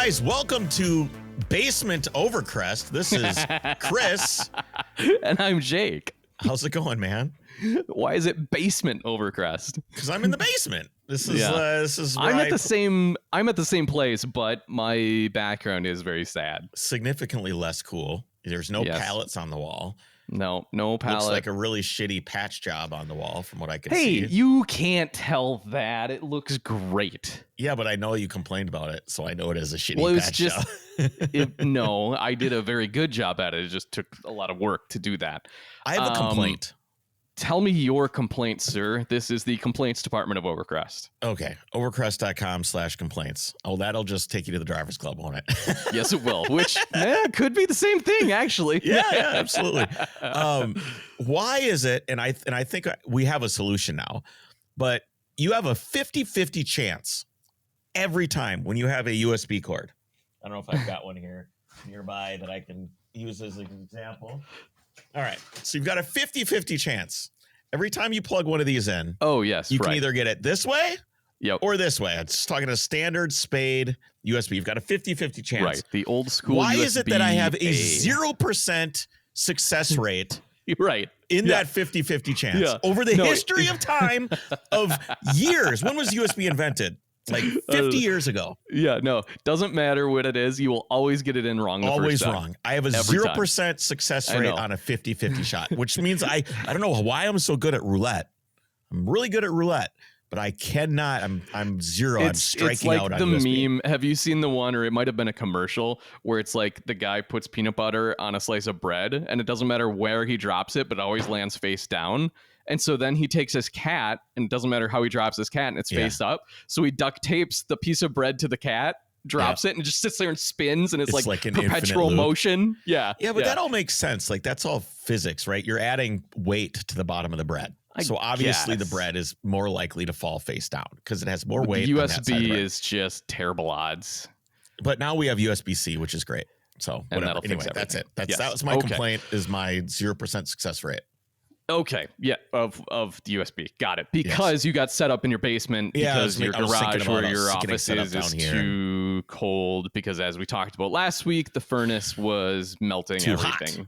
guys, welcome to Basement Overcrest. This is Kris. And I'm Jake. How's it going, man? Why is it Basement Overcrest? Because I'm in the basement. This is where I'm at the same place, but my background is very sad. Significantly less cool. There's no pallets on the wall. No pallet. Looks like a really shitty patch job on the wall from what I can see. see. Hey, you can't tell that. It looks great. Yeah, but I know you complained about it, so I know it is a shitty patch job. No, I did a very good job at it. It just took a lot of work to do that. I have a complaint. Tell me your complaint, sir. This is the complaints department of Overcrest. Okay. Overcrest.com/complaints. Oh, that'll just take you to the driver's club, won't it? Yes, it will. Which could be the same thing, actually. Yeah, absolutely. Why is it? And I think we have a solution now, but you have a 50-50 chance every time when you have a USB cord. I don't know if I've got one here nearby that I can use as an example. All right. So you've got a 50-50 chance. Every time you plug one of these in, you can either get it this way or this way. It's just talking a standard spade USB. You've got a 50-50 chance. Right. The old school Why USB is it that I have a 0% success rate in that 50-50 chance over the history of time of years? When was USB invented? Like 50 years ago. Yeah, no, doesn't matter what it is. You will always get it in wrong. Always wrong. I have a 0% success rate on a 50-50 shot, which means I don't know why I'm so good at roulette. I'm really good at roulette, but I cannot. I'm zero. I'm striking out on It's like the USB. meme. Have you seen the one, or it might have been a commercial, where it's like the guy puts peanut butter on a slice of bread, and it doesn't matter where he drops it, but it always lands face down. And so then he takes his cat, and it doesn't matter how he drops his cat, and it's face up. So he duct tapes the piece of bread to the cat, drops it, and it just sits there and spins, and it's like an perpetual motion. Yeah. Yeah, but that all makes sense. Like, that's all physics, right? You're adding weight to the bottom of the bread. So obviously the bread is more likely to fall face down because it has more weight. The USB is just terrible odds. But now we have USB-C, which is great. So whatever. Anyway, that's it. That was my complaint, is my 0% success rate. Okay. Yeah. Of the USB. Got it. Because you got set up in your basement because your garage where your office is too cold, because as we talked about last week, the furnace was melting everything. Hot.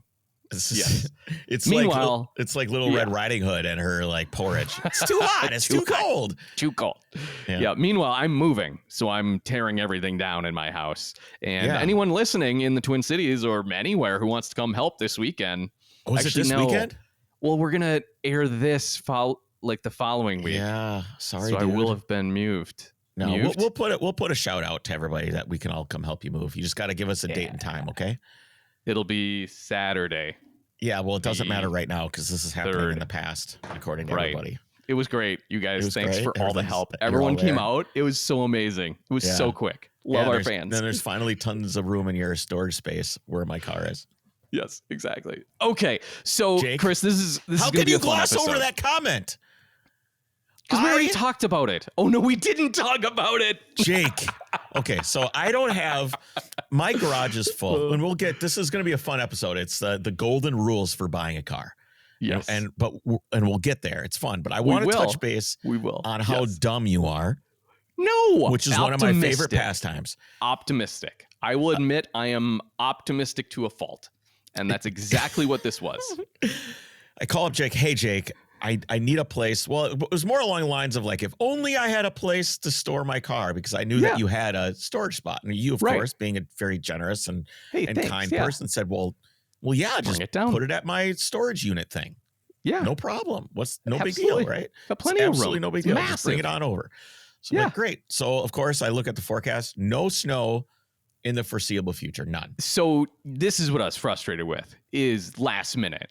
It's Meanwhile, it's like Little Red Riding Hood and her like porridge. It's too hot. It's too cold. Too cold. Yeah. Meanwhile, I'm moving, so I'm tearing everything down in my house. And anyone listening in the Twin Cities or anywhere who wants to come help this weekend. Oh, is it this weekend? Well, we're gonna air this the following week. Yeah, sorry. So dude. I will have been moved. No, we'll put a shout out to everybody that we can all come help you move. You just got to give us a date and time, okay? It'll be Saturday. Yeah, well, it doesn't matter right now because this is happening in the past, according to everybody. It was great, you guys. Thanks for all the help. Everyone came out. It was so amazing. It was so quick. Love our fans. Then there's finally tons of room in your storage space where my car is. Yes, exactly. Okay, so Jake, Kris, this is how can you gloss over that comment? Because we already talked about it. Oh no, we didn't talk about it, Jake. Okay, so I don't have my garage is full, and this is going to be a fun episode. It's the golden rules for buying a car. Yes, and we'll get there. It's fun, but I want to touch base on how dumb you are. No, which is one of my favorite pastimes. Optimistic. I will admit I am optimistic to a fault. And that's exactly what this was. I call up Jake. Hey, Jake, I need a place. Well, it was more along the lines of like, if only I had a place to store my car, because I knew that you had a storage spot. And you, of course, being a very generous and kind person, said, well, just put it at my storage unit thing. Yeah. No problem. No big deal, right? Got plenty of room. Absolutely no big deal. Just bring it on over. So I'm like, great. So, of course, I look at the forecast. No snow in the foreseeable future, none. So this is what I was frustrated with, is last minute,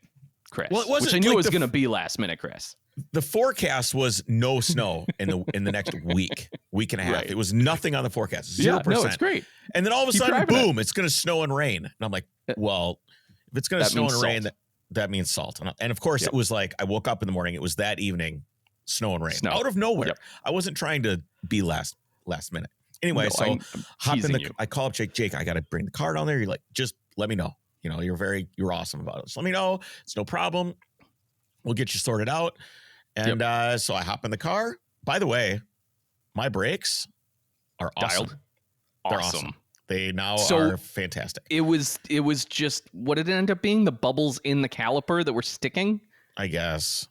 Kris. Well, it wasn't, which I knew it was going to be last minute, Kris. The forecast was no snow in the next week and a half. It was nothing on the forecast, 0%. Yeah, no, it's great. And then all of a sudden, boom, it's going to snow and rain. And I'm like, well, if it's going to snow and rain, that means salt. And of course, it was like, I woke up in the morning, it was that evening, snow and rain. Out of nowhere. I wasn't trying to be last minute. Anyway, I call up Jake, I got to bring the car down there. You're like, just let me know. You know, you're awesome about it. Just let me know. It's no problem. We'll get you sorted out. And so I hop in the car. By the way, my brakes are awesome. They're awesome. They now So- are fantastic. It was just, what did it end up being? The bubbles in the caliper that were sticking, I guess.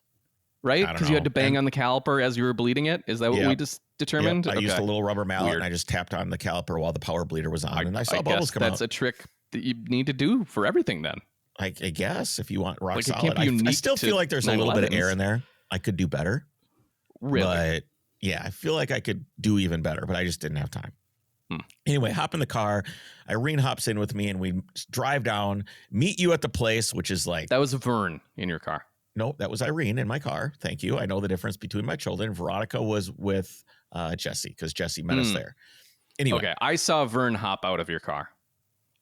right? I don't Because you had to know. bang And- on the caliper as you were bleeding it. Is that what Yep. we just determined? Yep. I used a little rubber mallet Weird. and I just tapped on the caliper while the power bleeder was on, and I saw I bubbles guess come that's out. a trick that you need to do for everything then. I guess if you want rock Like, it solid, can't be I unique still to feel like there's a little bit of 911s. air in there. I could do better. Really? But yeah, I feel like I could do even better, but I just didn't have time. Anyway, hop in the car. Irene hops in with me and we drive down, meet you at the place, which is like, That was Vern in your car. no, that was Irene in my car. Thank you. I know the difference between my children. Veronica was with Jesse because Jesse met us there. Anyway. Okay, I saw Vern hop out of your car.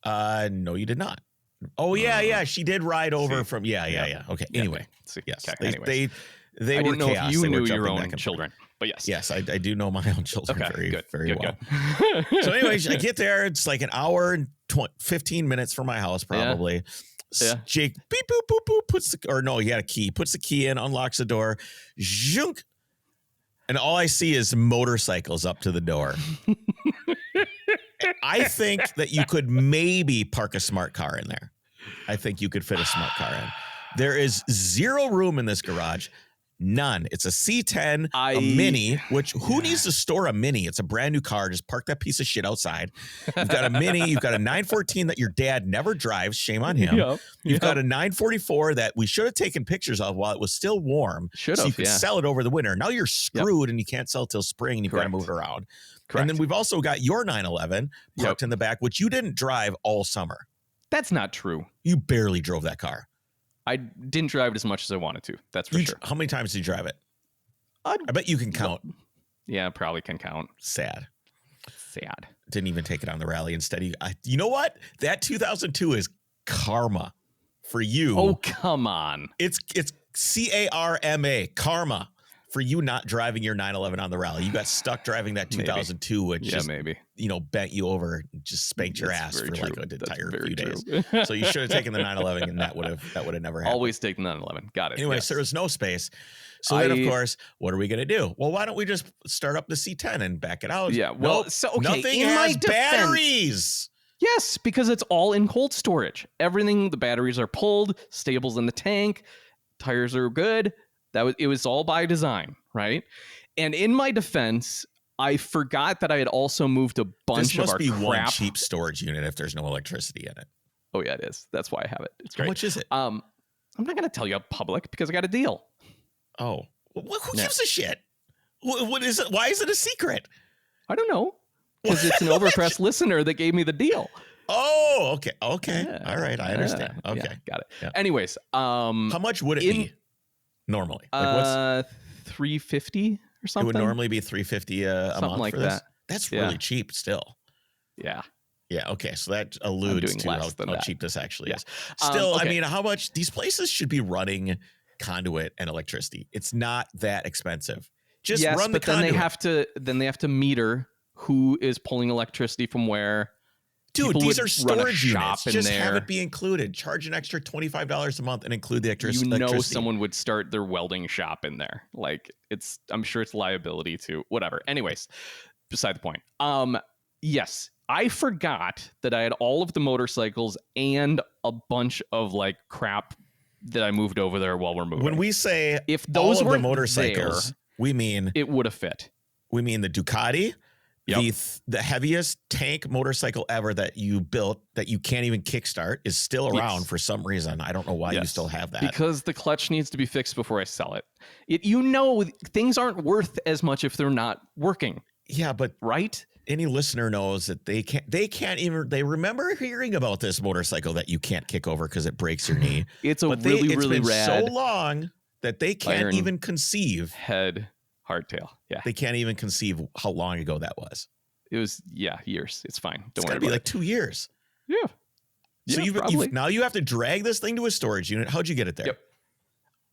No, you did not. Oh, yeah. She did ride over See. from, yeah. Okay. Yeah, Anyway. See, Yes. okay, anyways. They I were didn't know chaos. if you They were knew your jumping back own and children, but yes. Yes, I do know my own children Okay, very, good, very good, well. good. So anyways, I get there. It's like an hour and 15 minutes from my house, probably. Yeah. Jake, beep, boop, boop, boop, he had a key, puts the key in, unlocks the door, zhunk. And all I see is motorcycles up to the door. I think that you could maybe park a smart car in there. I think you could fit a smart car in. There is zero room in this garage. None. It's a C10, a Mini, which who needs to store a Mini? It's a brand new car. Just park that piece of shit outside. You've got a Mini. You've got a 914 that your dad never drives. Shame on him. You've got a 944 that we should have taken pictures of while it was still warm. Should so you have, could sell it over the winter. Now you're screwed and you can't sell till spring and you've got to move it around. Correct. And then we've also got your 911 parked in the back, which you didn't drive all summer. That's not true. You barely drove that car. I didn't drive it as much as I wanted to. That's for sure. How many times did you drive it? I bet you can count. Yeah, probably can count. Sad. Sad. Didn't even take it on the rally. Instead, you know what? That 2002 is karma for you. Oh, come on. It's CARMA, karma, for you not driving your 911 on the rally. You got stuck driving that 2002, which just, maybe. Bent you over, just spanked your That's ass for very like true. an That's entire very few true. days. So you should have taken the 911 and that would have never happened. Always take the 911. Got it. Anyway, yes. so there was no space. So then, of course, what are we going to do? Well, why don't we just start up the C10 and back it out? Yeah, well, Nope, so, okay, nothing in my has defense- batteries. Yes, because it's all in cold storage. Everything, the batteries are pulled, stables in the tank, tires are good. It was all by design, right? And in my defense, I forgot that I had also moved a bunch This must of our be crap. one cheap storage unit if there's no electricity in it. Oh yeah, it is. That's why I have it. It's How great. much is it? I'm not gonna tell you public because I got a deal. Oh, who gives a shit? What is it? Why is it a secret? I don't know because it's an overpressed listener that gave me the deal. Oh, okay. Yeah, All right. I understand. yeah, Okay. got it. Yeah. Anyways, How much would it be normally? Like $350 or something. It would normally be $350 a Something month like for this. that. That's Yeah. really cheap still. Yeah. Yeah. Okay. So that alludes doing to less how than that. cheap this actually Yeah. is. Still, okay. I mean, how much these places should be running conduit and electricity. It's not that expensive. Just yes, run the but then conduit. they have to meter who is pulling electricity from where. Dude, People these would are run a storage shop units. in Just have there. it be included. Charge an extra $25 a month and include the electricity. You know, someone would start their welding shop in there. Like I'm sure it's liability to whatever. Anyways, beside the point. Yes, I forgot that I had all of the motorcycles and a bunch of like crap that I moved over there while we're moving. When we say if all those of the weren't motorcycles, there, we mean it would have fit. the Ducati, Yep. the heaviest tank motorcycle ever that you built that you can't even kickstart is still around Yes. for some reason. I don't know why you Yes. still have that. Because the clutch needs to be fixed before I sell it. Things aren't worth as much if they're not working, Yeah, but right? any listener knows that they can't even, they remember hearing about this motorcycle that you can't kick over because it breaks your knee. It's a But really, it's really been rad so long that they can't iron even conceive. head hardtail. Yeah. They can't even conceive how long ago that was. It was, years. It's fine. It's Don't got worry to be about like 2 years. it. Yeah. So Yeah, probably. now you have to drag this thing to a storage unit. How'd you get it there?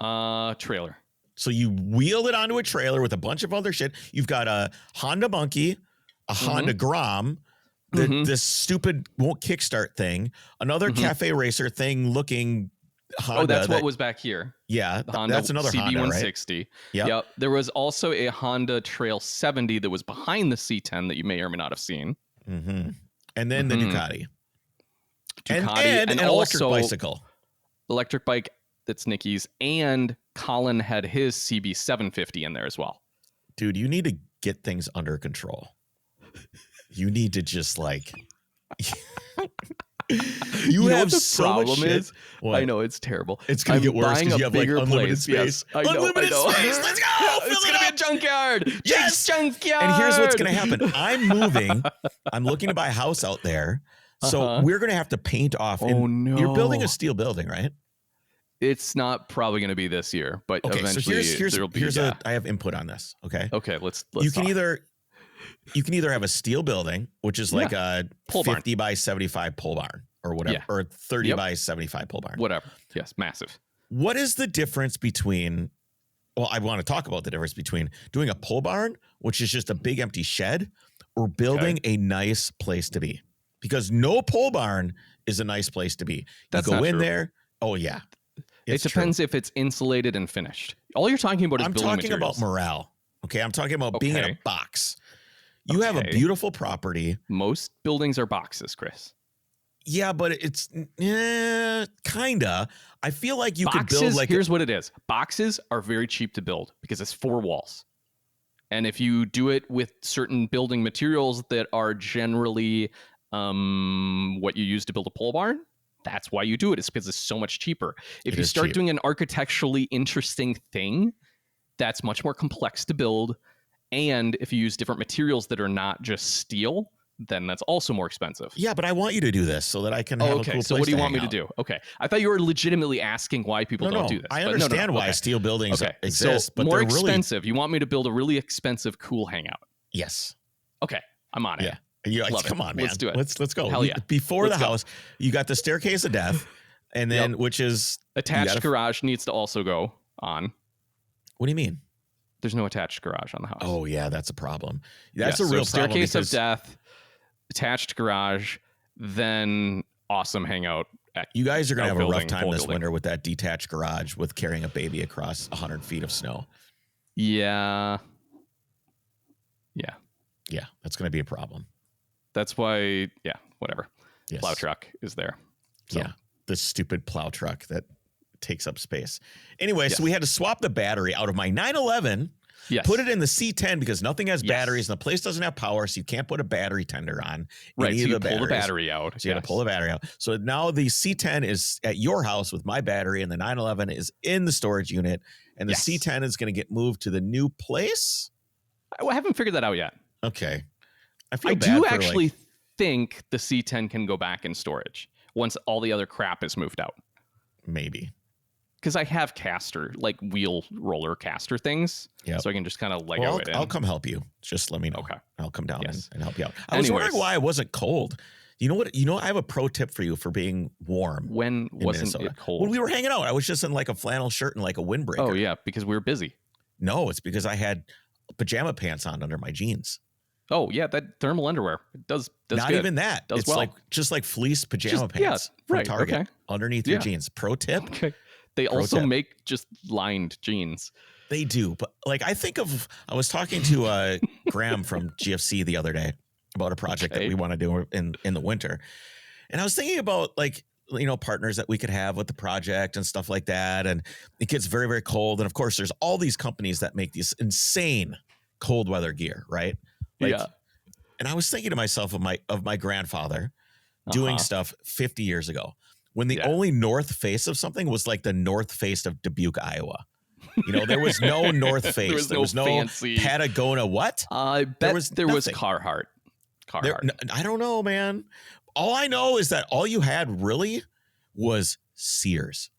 Yep. Trailer. So you wheeled it onto a trailer with a bunch of other shit. You've got a Honda Monkey, a Honda Grom, this stupid won't kickstart thing, another Cafe Racer thing looking Honda. Oh, that's what was back here. Yeah, The Honda that's another Honda, right? CB160. Yep. Yep. There was also a Honda Trail 70 that was behind the C10 that you may or may not have seen. Mm-hmm. And then the Ducati. Ducati and an electric bicycle. Electric bike that's Nicky's, and Colin had his CB 750 in there as well. Dude, you need to get things under control. You need to just like you know have what the so problem much shit. is? What? I know it's terrible. It's gonna get worse buying because a you have like bigger unlimited place. space. Yes, I know. Unlimited space. Let's go. It's gonna be a junkyard. Yes, Jake's junkyard. And here's what's gonna happen. I'm moving. I'm looking to buy a house out there. So we're gonna have to paint off. Oh no! You're building a steel building, right? It's not probably going to be this year, but okay. Eventually So here's there'll be. I have input on this. Okay. Okay. Let's. You can either have a steel building, which is like a pole 50 by 75 pole barn or whatever, or 30 by 75 pole barn. Whatever. Yes, massive. What is the difference between? Well, I want to talk about the difference between doing a pole barn, which is just a big empty shed, or building a nice place to be. Because no pole barn is a nice place to be. That's you go not in true. there. Oh yeah. It depends if it's insulated and finished. All you're talking about is I'm building talking materials. about morale. Okay. I'm talking about being in a box. You have a beautiful property. Most buildings are boxes, Chris. Yeah, but it's kinda. I feel like you boxes, could build like here's what it is. Boxes are very cheap to build because it's 4 walls. And if you do it with certain building materials that are generally what you use to build a pole barn, that's why you do it. It's because it's so much cheaper. If you start doing an architecturally interesting thing, that's much more complex to build. And if you use different materials that are not just steel, then that's also more expensive. Yeah, but I want you to do this so that I can have a cool place. So what do you want me to to do? Okay. I thought you were legitimately asking why people don't do this. I understand why steel buildings exist, so but more they're expensive. You want me to build a really expensive, cool hangout? Yes. Okay. I'm on it. Yeah. You're like, come on, man. Let's do it. Let's go. Hell yeah. Before Let's the go. house, you got the staircase of death, and then which is attached garage needs to also go on. What do you mean? There's no attached garage on the house. Oh yeah, that's a problem. That's a real problem. Staircase of death, attached garage, then awesome hangout. You guys are gonna have a rough time this winter with that detached garage with carrying a baby across 100 feet of snow. Yeah. Yeah, that's gonna be a problem. That's why, whatever. Yes. Plow truck is there. So. Yeah, the stupid plow truck that takes up space. Anyway, so we had to swap the battery out of my 911, put it in the C10 because nothing has batteries and the place doesn't have power, so you can't put a battery tender on. Right, so you pull the battery out. So you got to pull the battery out. So now the C10 is at your house with my battery, and the 911 is in the storage unit, and the C10 is going to get moved to the new place. I haven't figured that out yet. Okay. I do actually think the C10 can go back in storage once all the other crap is moved out. Maybe. Because I have caster, like wheel roller caster things. Yeah. So I can just kind of Lego it in. I'll come help you. Just let me know. Okay. I'll come down and help you out. I was wondering why I wasn't cold. You know what? I have a pro tip for you for being warm. When wasn't it cold? When we were hanging out, I was just in like a flannel shirt and like a windbreaker. Oh, yeah. Because we were busy. No, it's because I had pajama pants on under my jeans. Oh yeah, that thermal underwear does not good. Even that. It's like just like fleece pajama pants from Target underneath your jeans. Pro tip. Okay. They also make just lined jeans. They do, but like I was talking to Graham from GFC the other day about a project that we want to do in the winter, and I was thinking about like partners that we could have with the project and stuff like that, and it gets very, very cold, and of course there's all these companies that make these insane cold weather gear, right? And I was thinking to myself of my grandfather doing stuff 50 years ago when the only north face of something was like the north face of Dubuque, Iowa. There was no North Face. there was no fancy Patagonia. What? I bet there was Carhartt. I don't know, man. All I know is that all you had really was Sears.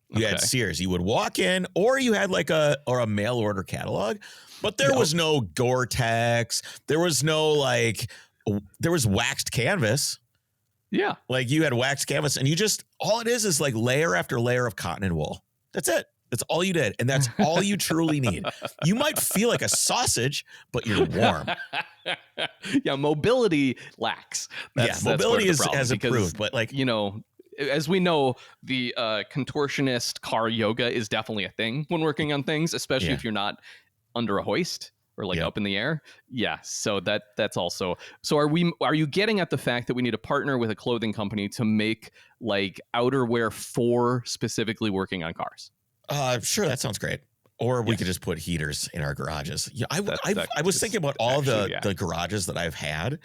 You had Sears. You would walk in, or you had like a mail order catalog, but there was no Gore-Tex. There was no there was waxed canvas. Yeah. Like you had waxed canvas, and all it is like layer after layer of cotton and wool. That's it. That's all you did. And that's all you truly need. You might feel like a sausage, but you're warm. Yeah. Mobility lacks. Mobility has improved, but as we know, the contortionist car yoga is definitely a thing when working on things, especially if you're not under a hoist. or like Yep. up in the air. Yeah. So that's also. So are you getting at the fact that we need to partner with a clothing company to make like outerwear for specifically working on cars? Sure, that sounds great. Or we Yes. could just put heaters in our garages. Yeah, I That was is thinking about all actually, yeah. the garages that I've had.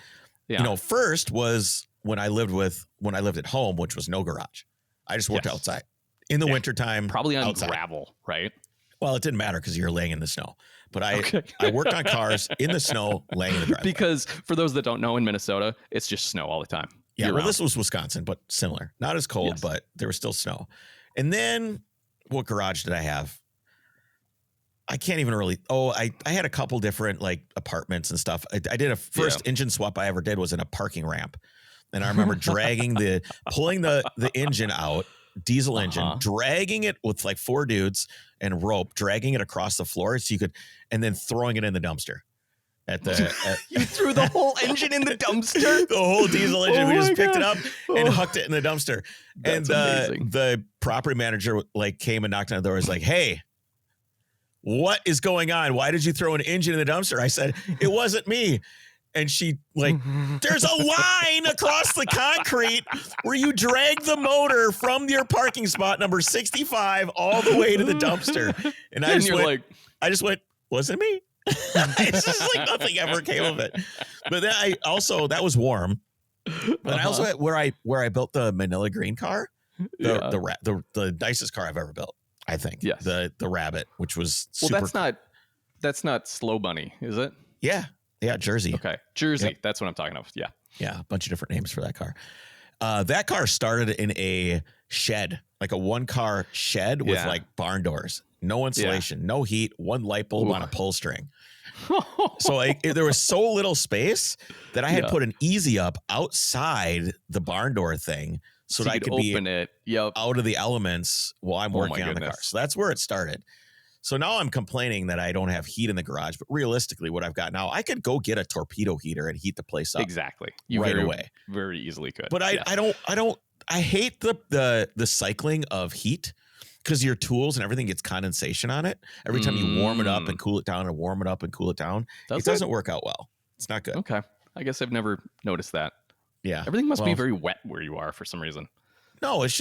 Yeah. You know, first was when I lived at home, which was no garage. I just worked Yes. outside in the wintertime. Probably on outside. gravel, right? Well, it didn't matter because you're laying in the snow. But Okay. I worked on cars in the snow, laying in the driveway. Because for those that don't know, in Minnesota, it's just snow all the time. Yeah, well, year-round. this was Wisconsin, but similar. Not as cold, Yes. but there was still snow. And then what garage did I have? I can't even really. Oh, I had a couple different like apartments and stuff. I did a first engine swap I ever did was in a parking ramp. And I remember pulling the engine out, diesel engine, dragging it with like 4 dudes and rope, dragging it across the floor so you could, and then throwing it in the dumpster. You threw the whole engine in the dumpster? The whole diesel engine. Oh We just my picked it God. up and hucked it in the dumpster. That's and amazing. the property manager like came and knocked on the door. Was like, "Hey, what is going on? Why did you throw an engine in the dumpster?" I said, "It wasn't me." And she like, "There's a line across the concrete where you drag the motor from your parking spot number 65 all the way to the dumpster." And I just went, "Wasn't me." It's just like nothing ever came of it. But then that was warm. But I also had where I built the Manila Green car, the nicest car I've ever built. I think. Yes. The Rabbit, which was super. Well, that's not Slow Bunny, is it? Yeah, Jersey. Okay, Jersey. Yep. That's what I'm talking about. Yeah. A bunch of different names for that car. That car started in a shed, like a 1-car shed with like barn doors, no insulation, no heat, 1 light bulb on a pull string. So there was so little space that I had put an easy up outside the barn door thing so that I could open it out of the elements while I'm working on the car. So that's where it started. So now I'm complaining that I don't have heat in the garage, but realistically what I've got now, I could go get a torpedo heater and heat the place up. Exactly. Away. Very easily could. But I hate the cycling of heat because your tools and everything gets condensation on it. Every time you warm it up and cool it down and warm it up and cool it down, it doesn't work out well. It's not good. Okay. I guess I've never noticed that. Yeah. Everything must be very wet where you are for some reason. No, it's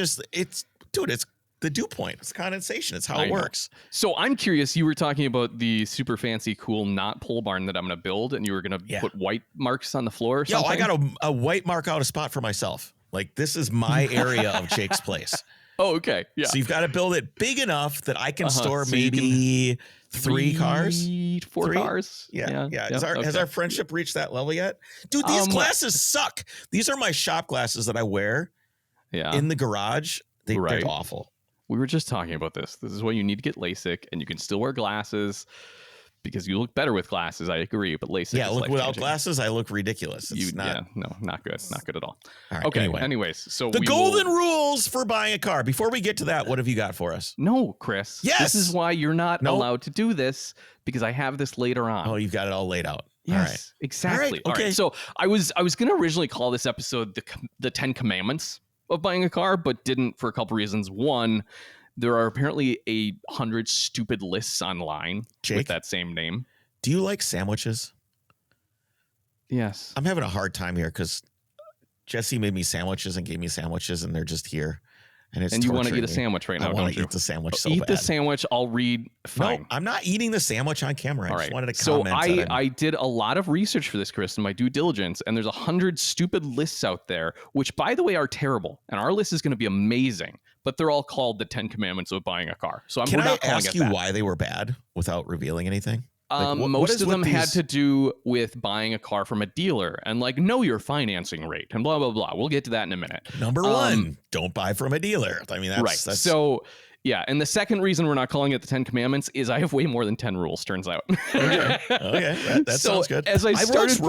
the dew point. It's condensation. It's how it works. So I'm curious, you were talking about the super fancy, cool, not pole barn that I'm going to build, and you were going to put white marks on the floor or something? I got a white mark out a spot for myself. Like, this is my area of Jake's place. Oh, okay. Yeah. So you've got to build it big enough that I can store So maybe 3 cars. 4 cars. Yeah. Has our friendship reached that level yet? Dude, these glasses suck. These are my shop glasses that I wear in the garage. They're awful. We were just talking about this. This is why you need to get LASIK, and you can still wear glasses because you look better with glasses. I agree, but LASIK. Yeah, is look, without life-changing. glasses, I look ridiculous. It's not good. Not good at all. All right, Okay. anyway. Anyways, so the golden rules for buying a car. Before we get to that, what have you got for us? No, Chris. Yes. This is why you're not allowed to do this, because I have this later on. Oh, you've got it all laid out. Yes, all right. exactly. All right, okay. So I was going to originally call this episode the 10 Commandments of buying a car, but didn't for a couple reasons. One, there are apparently 100 stupid lists online with that same name. Do you like sandwiches? Yes. I'm having a hard time here because Jesse made me sandwiches and gave me sandwiches, and they're just here. And you want to eat a sandwich right now, I don't you? Eat the sandwich so eat bad. the sandwich. I'll read. Fine. No, I'm not eating the sandwich on camera. I just wanted to so comment. I did a lot of research for this, Chris, in my due diligence, and there's 100 stupid lists out there, which, by the way, are terrible. And our list is going to be amazing, but they're all called the 10 Commandments of buying a car. So Can we're I not calling ask it you that. why they were bad without revealing anything? Most of them had to do with buying a car from a dealer and like know your financing rate and blah, blah, blah. We'll get to that in a minute. Number one, don't buy from a dealer. I mean, that's So, yeah. And the second reason we're not calling it the 10 Commandments is I have way more than 10 rules, turns out. Okay. That sounds good. As I started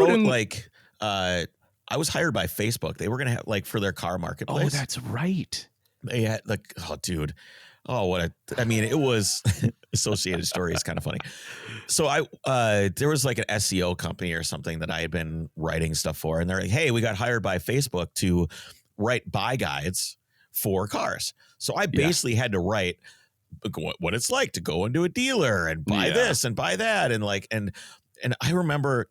I was hired by Facebook. They were going to have like for their car marketplace. Oh, that's right. They had like, dude. Oh, it was Associated Story is kind of funny. So there was like an SEO company or something that I had been writing stuff for. And they're like, hey, we got hired by Facebook to write buy guides for cars. So I basically had to write what it's like to go into a dealer and buy this and buy that. And And I remember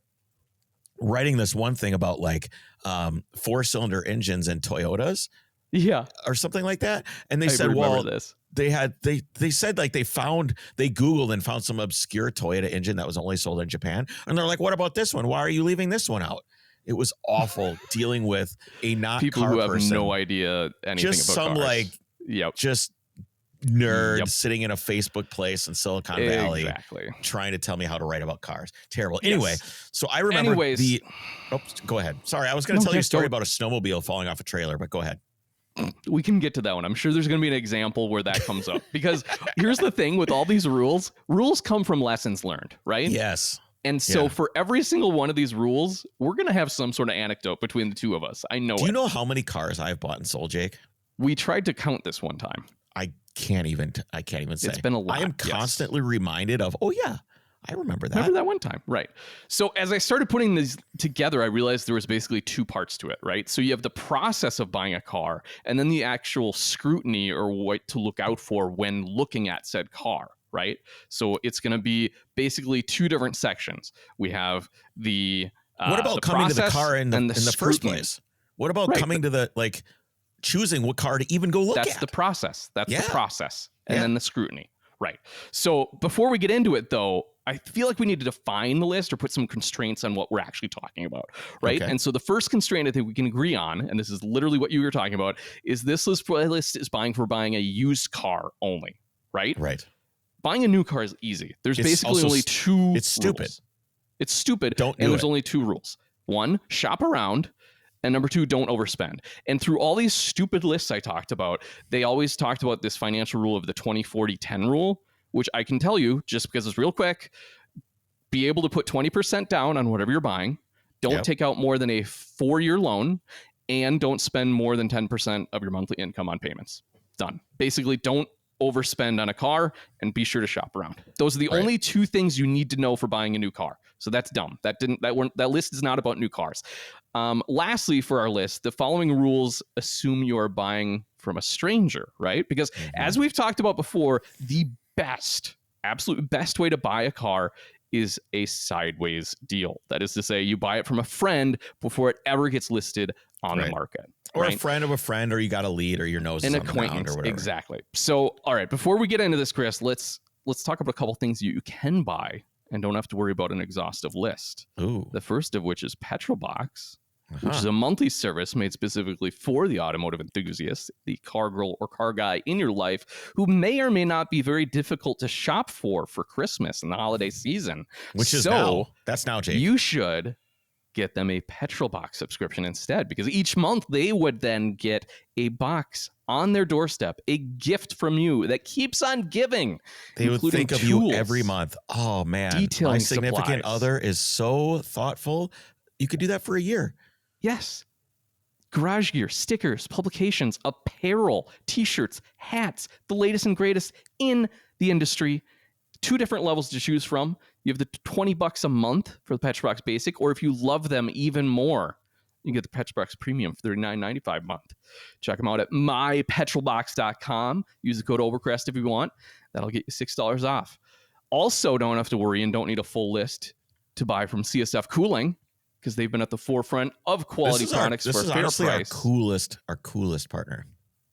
writing this one thing about like 4-cylinder engines in Toyotas or something like that. And they said, well, this. they said like they Googled and found some obscure Toyota engine that was only sold in Japan. And they're like, what about this one? Why are you leaving this one out? It was awful dealing with a not people car who have person. no idea anything Just about some cars. like, just nerd sitting in a Facebook place in Silicon Valley, trying to tell me how to write about cars. Terrible. Anyway, so I remember go ahead. Sorry, I was going to tell you a story about a snowmobile falling off a trailer, but go ahead. We can get to that one. I'm sure there's going to be an example where that comes up, because here's the thing with all these rules come from lessons learned, right? Yes. And so for every single one of these rules, we're going to have some sort of anecdote between the two of us. I know. Do you know how many cars I've bought and sold, Jake? We tried to count this one time. I can't even say. It's been a lot. I am constantly reminded of, oh yeah, I remember that. Remember that one time, right? So as I started putting these together, I realized there was basically two parts to it, right? So you have the process of buying a car, and then the actual scrutiny or what to look out for when looking at said car, right? So it's going to be basically two different sections. We have the what about coming to the car in the first place? What about coming to the choosing what car to even go look at? That's the process. That's the process. And then the scrutiny. Right. So before we get into it, though, I feel like we need to define the list or put some constraints on what we're actually talking about. Right. Okay. And so the first constraint I think we can agree on, and this is literally what you were talking about, is this list is buying a used car only. Right. Right. Buying a new car is easy. There's basically only two. It's stupid. Rules. It's stupid. There's only two rules. One, shop around. And number two, don't overspend. And through all these stupid lists I talked about, they always talked about this financial rule of the 20-40-10 rule, which I can tell you, just because it's real quick, be able to put 20% down on whatever you're buying. Don't take out more than a 4-year loan, and don't spend more than 10% of your monthly income on payments. Done. Basically, don't overspend on a car, and be sure to shop around. Those are the only two things you need to know for buying a new car. So that's dumb. That list is not about new cars. Lastly, for our list, the following rules assume you are buying from a stranger, right? Because as we've talked about before, the absolute best way to buy a car is a sideways deal. That is to say, you buy it from a friend before it ever gets listed on the market. Or a friend of a friend, or you got a lead, or your nose is on the ground, or whatever. Exactly. So, all right, before we get into this, Kris, let's talk about a couple things you can buy and don't have to worry about an exhaustive list. Ooh. The first of which is Petrolbox, which is a monthly service made specifically for the automotive enthusiast, the car girl or car guy in your life who may or may not be very difficult to shop for Christmas and the holiday season. Which is now. That's now, Jake. You should get them a Petrolbox subscription instead, because each month they would then get a box on their doorstep, a gift from you that keeps on giving. They would think of you every month. Oh man, my significant other is so thoughtful. You could do that for a year. Yes. Garage gear, stickers, publications, apparel, t-shirts, hats, the latest and greatest in the industry. 2 different levels to choose from. You have the $20 a month for the Petrolbox Basic, or if you love them even more, you get the Petrolbox Premium for $39.95 a month. Check them out at mypetrolbox.com. Use the code OVERCREST if you want. That'll get you $6 off. Also, don't have to worry and don't need a full list to buy from CSF Cooling, because they've been at the forefront of quality products for a fair price. This is our coolest partner.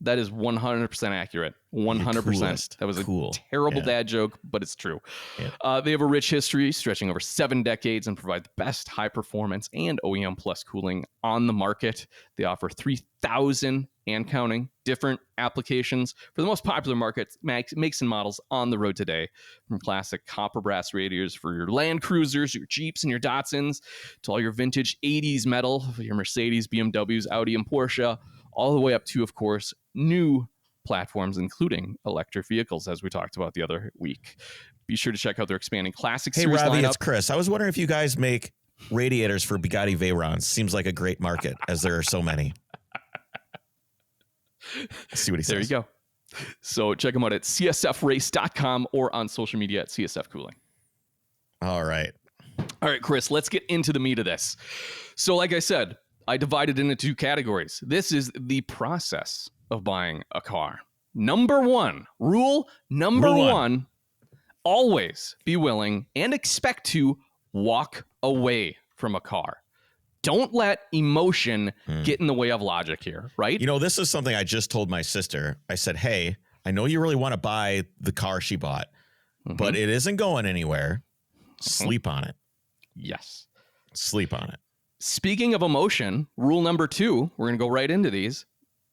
That is 100% accurate. 100%. That was a terrible dad joke, but it's true. Yeah. They have a rich history stretching over 7 decades and provide the best high performance and OEM plus cooling on the market. They offer 3,000 and counting different applications for the most popular markets, makes and models on the road today. From classic copper brass radiators for your Land Cruisers, your Jeeps, and your Datsuns, to all your vintage 80s metal for your Mercedes, BMWs, Audi, and Porsche, all the way up to, of course, new platforms, including electric vehicles, as we talked about the other week. Be sure to check out their expanding classic series Robbie, lineup. It's Kris. I was wondering if you guys make radiators for Bugatti Veyrons. Seems like a great market, as there are so many. Let's see what he says. There you go. So check them out at csfrace.com or on social media at CSF Cooling. All right, Kris, let's get into the meat of this. So like I said, I divided it into 2 categories. This is the process of buying a car. Rule number one, always be willing and expect to walk away from a car. Don't let emotion get in the way of logic here, right? You know, this is something I just told my sister. I said, hey, I know you really want to buy the car she bought, but it isn't going anywhere. Sleep on it. Yes. Sleep on it. Speaking of emotion, rule number 2, we're going to go right into these.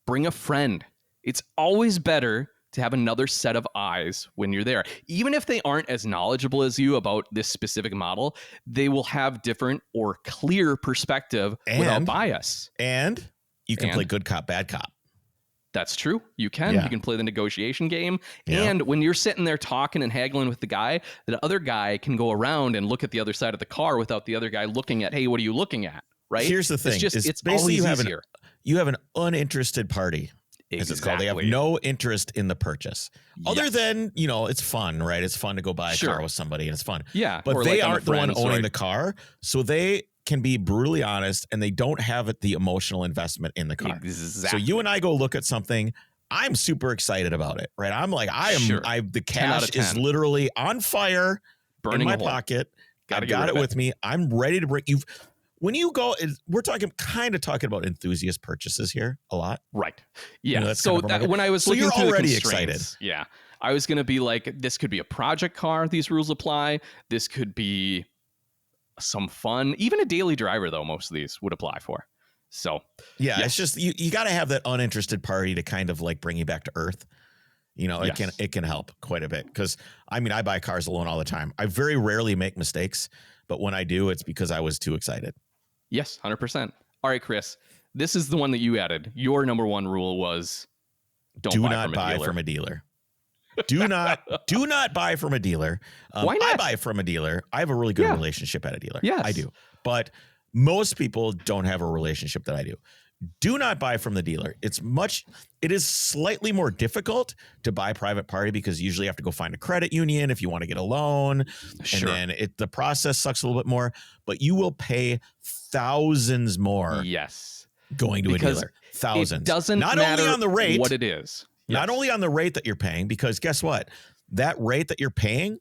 Bring a friend. It's always better to have another set of eyes when you're there. Even if they aren't as knowledgeable as you about this specific model, they will have different or clear perspective without bias. And you can play good cop, bad cop. That's true. You can. Yeah. You can play the negotiation game. Yeah. And when you're sitting there talking and haggling with the guy, the other guy can go around and look at the other side of the car without the other guy looking at, hey, what are you looking at? Right? Here's the thing. It's always easier. You have an uninterested party. As it's called. They have no interest in the purchase other than, you know, it's fun, right? It's fun to go buy a car with somebody and it's fun. Yeah. But they aren't the one owning the car. So they can be brutally honest and they don't have the emotional investment in the car. Exactly. So you and I go look at something. I'm super excited about it, right? I'm like, the cash is literally on fire in my pocket. I've got it with me. I'm ready to bring you. When you go, we're talking about enthusiast purchases here a lot. Right. Yeah. You know, so when I was looking you're through already the excited. Yeah. I was going to be like, this could be a project car. These rules apply. This could be some fun. Even a daily driver, though, most of these would apply for. So, yeah, it's just you got to have that uninterested party to kind of like bring you back to earth. You know, it can help quite a bit because I mean, I buy cars alone all the time. I very rarely make mistakes, but when I do, it's because I was too excited. Yes, 100%. All right, Chris, this is the one that you added. Your number 1 rule was do not buy from a dealer. Do not buy from a dealer. Why not? I buy from a dealer. I have a really good relationship at a dealer. Yes. I do. But most people don't have a relationship that I do. Do not buy from the dealer. It is slightly more difficult to buy private party because you usually have to go find a credit union if you want to get a loan. Sure. And then the process sucks a little bit more, but you will pay thousands more. Yes. Going to a dealer. Thousands. It doesn't not matter only on the rate, what it is. Yes. Not only on the rate that you're paying, because guess what? That rate that you're paying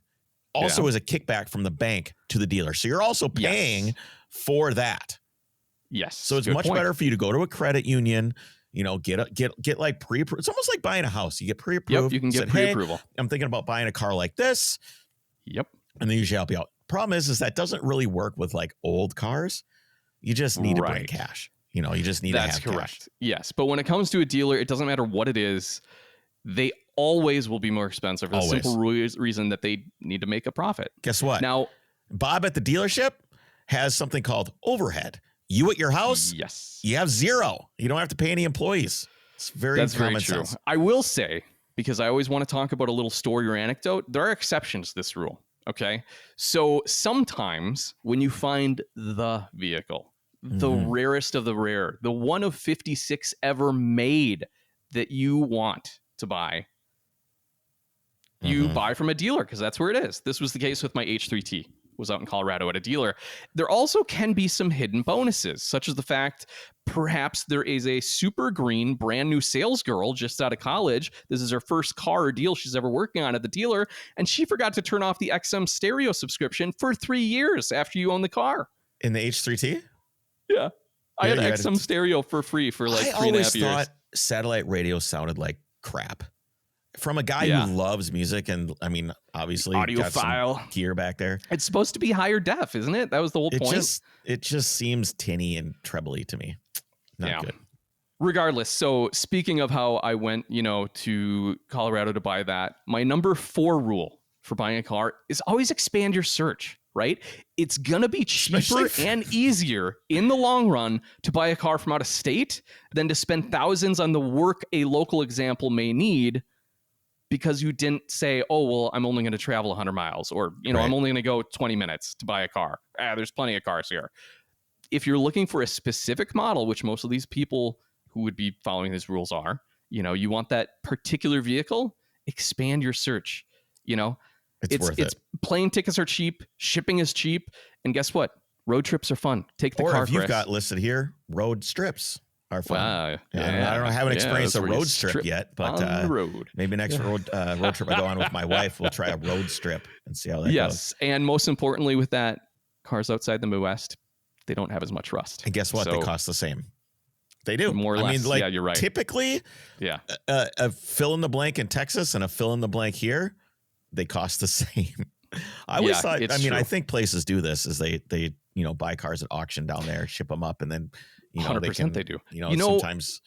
also is a kickback from the bank to the dealer. So you're also paying for that. Yes. So it's much better for you to go to a credit union, you know, get like pre-approved. It's almost like buying a house. You get pre-approved. Yep, you can get pre-approval. Hey, I'm thinking about buying a car like this. Yep. And they usually help you out. Problem is that doesn't really work with like old cars. You just need to bring cash. You know, you just need to have cash. That's correct. Yes. But when it comes to a dealer, it doesn't matter what it is. They always will be more expensive for the simple reason that they need to make a profit. Guess what? Now, Bob at the dealership has something called overhead. You at your house, you have zero. You don't have to pay any employees. It's very common sense. I will say, because I always want to talk about a little story or anecdote, there are exceptions to this rule. Okay. So sometimes when you find the vehicle, the rarest of the rare, the one of 56 ever made that you want to buy, you buy from a dealer because that's where it is. This was the case with my H3T. Was out in Colorado at a dealer. There also can be some hidden bonuses, such as the fact perhaps there is a super green brand new sales girl just out of college. This is her first car or deal she's ever working on at the dealer, and she forgot to turn off the XM stereo subscription for 3 years after you own the car. In the H3T? Yeah. I had XM stereo for free for like 3.5 years. I always thought satellite radio sounded like crap. From a guy who loves music and, I mean, obviously got some gear back there. It's supposed to be higher def, isn't it? That was the whole point. It just seems tinny and trebly to me. Not good. Regardless, so speaking of how I went, to Colorado to buy that, my number 4 rule for buying a car is always expand your search, right? It's going to be cheaper and easier in the long run to buy a car from out of state than to spend thousands on the work a local example may need, because you didn't say, oh, well, I'm only going to travel 100 miles or, I'm only going to go 20 minutes to buy a car. There's plenty of cars here. If you're looking for a specific model, which most of these people who would be following these rules are, you want that particular vehicle, expand your search. It's worth it. Plane tickets are cheap. Shipping is cheap. And guess what? Road trips are fun. Take the car, or if you've got listed here, road strips are fun. Wow. I haven't experienced a road strip yet, but on the road. Maybe next road trip I go on with my wife, we'll try a road strip and see how that goes. Yes, and most importantly with that, cars outside the Midwest, they don't have as much rust. And guess what? So, they cost the same. They do. more or I less. mean, like, Yeah, you're right. typically, Yeah. a fill in the blank in Texas and a fill in the blank here, they cost the same. I always thought, I mean, true. I think places do this is they, you know, buy cars at auction down there, ship them up, and then, you know, 100% they do. You know, sometimes.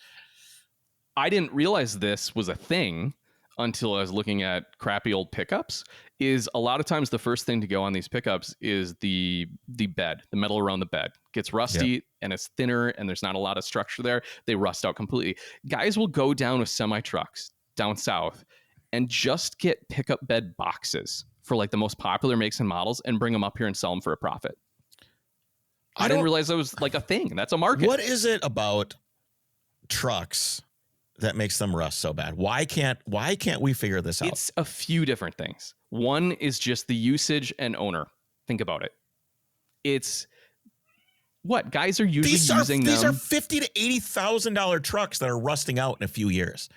I didn't realize this was a thing until I was looking at crappy old pickups. Is a lot of times the first thing to go on these pickups is the bed, the metal around the bed gets rusty and it's thinner and there's not a lot of structure there. They rust out completely. Guys will go down with semi trucks down south and just get pickup bed boxes for like the most popular makes and models and bring them up here and sell them for a profit. I didn't realize that was like a thing. That's a market. What is it about trucks that makes them rust so bad? Why can't we figure this out? It's a few different things. One is just the usage and owner. Think about it. It's what guys are usually using them. These are $50,000 to $80,000 trucks that are rusting out in a few years.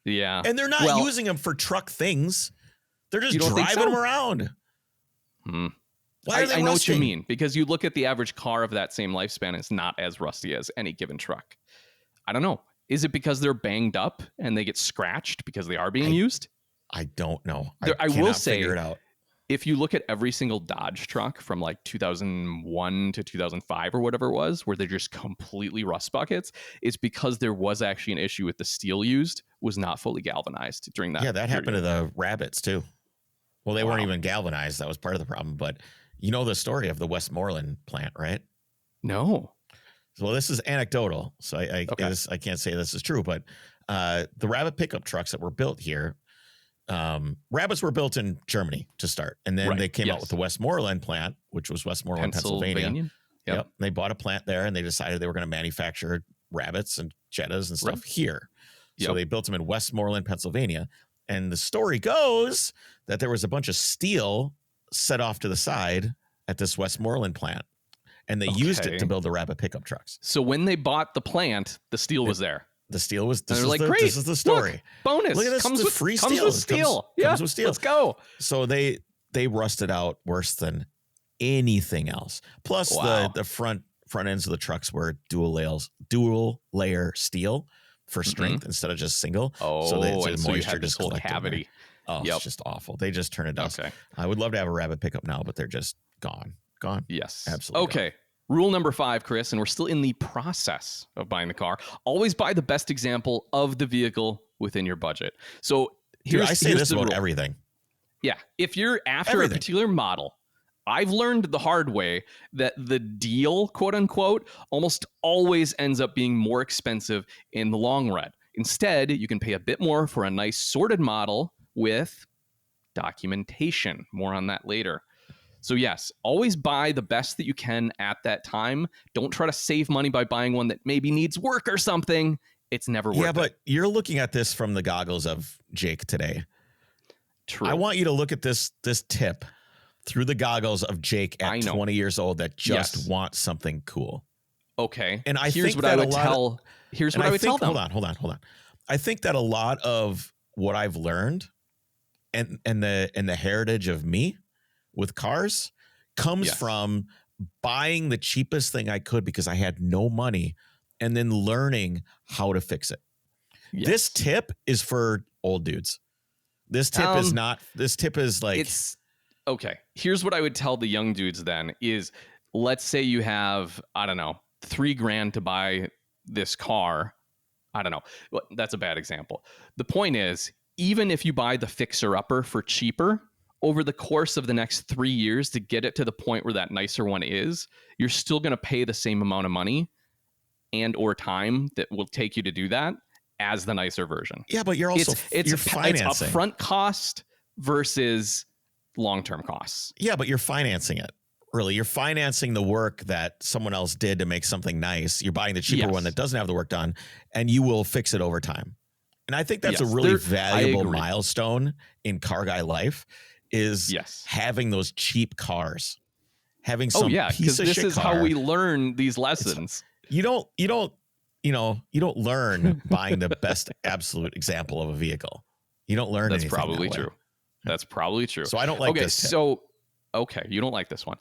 Yeah, and they're not using them for truck things. They're just driving them around. Why are they I know what you rusting? mean, because you look at the average car of that same lifespan, it's not as rusty as any given truck. I don't know. Is it because they're banged up and they get scratched because they are being used? I don't know. I will say, figure it out. If you look at every single Dodge truck from like 2001 to 2005 or whatever it was, where they're just completely rust buckets, it's because there was actually an issue with the steel used was not fully galvanized during that. Yeah, that happened to the Rabbits too. Well, they weren't even galvanized. That was part of the problem. But you know the story of the Westmoreland plant, right? No. Well, this is anecdotal, so I can't say this is true. But the Rabbit pickup trucks that were built here, Rabbits were built in Germany to start, and then they came out with the Westmoreland plant, which was Westmoreland, Pennsylvania. Yep. They bought a plant there, and they decided they were going to manufacture Rabbits and Jettas and stuff here. So they built them in Westmoreland, Pennsylvania. And the story goes that there was a bunch of steel set off to the side at this Westmoreland plant, and they used it to build the Rabbit pickup trucks. So when they bought the plant, the steel was there. The steel was. They're like, great. This is the story. Look, bonus. Look at this. Comes with free comes steel. With steel. Comes with steel. Let's go. So they rusted out worse than anything else. Plus the front ends of the trucks were dual layer steel for strength instead of just single. Oh, so so you had this whole cavity. Oh, it's just awful. They just turn to dust. Okay. I would love to have a Rabbit pickup now, but they're just gone. Yes. Absolutely. Okay. Gone. Rule number 5, Chris, and we're still in the process of buying the car. Always buy the best example of the vehicle within your budget. So I say this about everything. Yeah. If you're after a particular model, I've learned the hard way that the deal, quote unquote, almost always ends up being more expensive in the long run. Instead, you can pay a bit more for a nice sorted model with documentation. More on that later. So yes, always buy the best that you can at that time. Don't try to save money by buying one that maybe needs work or something. It's never worth it. Yeah, but you're looking at this from the goggles of Jake today. True. I want you to look at this tip through the goggles of Jake at 20 years old that just wants something cool. Okay. And here's what I would tell them. Hold on. I think that a lot of what I've learned and the heritage of me with cars comes from buying the cheapest thing I could because I had no money and then learning how to fix it. Yes. This tip is for old dudes. This tip is like, it's okay. Here's what I would tell the young dudes then is, let's say you have, I don't know, $3,000 to buy this car. I don't know. That's a bad example. The point is, even if you buy the fixer upper for cheaper, over the course of the next 3 years to get it to the point where that nicer one is, you're still going to pay the same amount of money and or time that will take you to do that as the nicer version. Yeah, but you're also it's financing. It's upfront cost versus long-term costs. Yeah, but you're financing it. Really, you're financing the work that someone else did to make something nice. You're buying the cheaper one that doesn't have the work done, and you will fix it over time. And I think that's a really valuable milestone in car guy life. Is having those cheap cars, having some piece of shit car. This is how we learn these lessons. You don't learn buying the best absolute example of a vehicle. You don't learn. That's probably true. That's probably true. So I don't like this tip. So Okay, you don't like this one.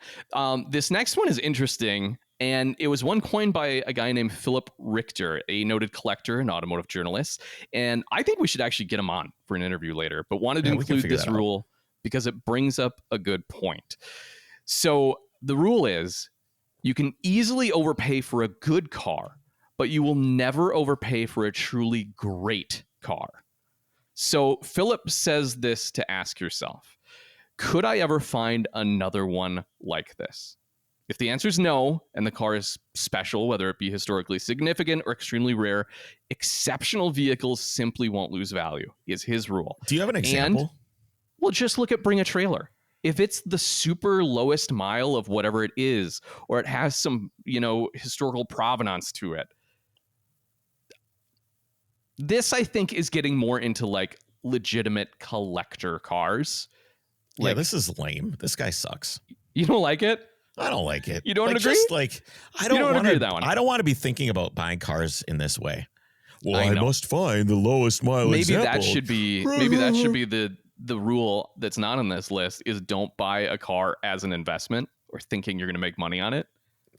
This next one is interesting, and it was one coined by a guy named Philip Richter, a noted collector and automotive journalist. And I think we should actually get him on for an interview later, but wanted to Yeah, we can include figure this that out. rule because it brings up a good point. So the rule is you can easily overpay for a good car, but you will never overpay for a truly great car. So Philip says this to ask yourself, could I ever find another one like this? If the answer is no, and the car is special, whether it be historically significant or extremely rare, exceptional vehicles simply won't lose value, is his rule. Do you have an And, example? well, just look at Bring a Trailer. If it's the super lowest mile of whatever it is, or it has some, historical provenance to it, this, I think, is getting more into like legitimate collector cars. Yeah, this is lame. This guy sucks. You don't like it? I don't like it. You don't agree? Just like I don't agree want with that one. I don't want to be thinking about buying cars in this way. Well, I I know. must find the lowest mile Maybe example. that should be the rule that's not on this list is don't buy a car as an investment or thinking you're going to make money on it.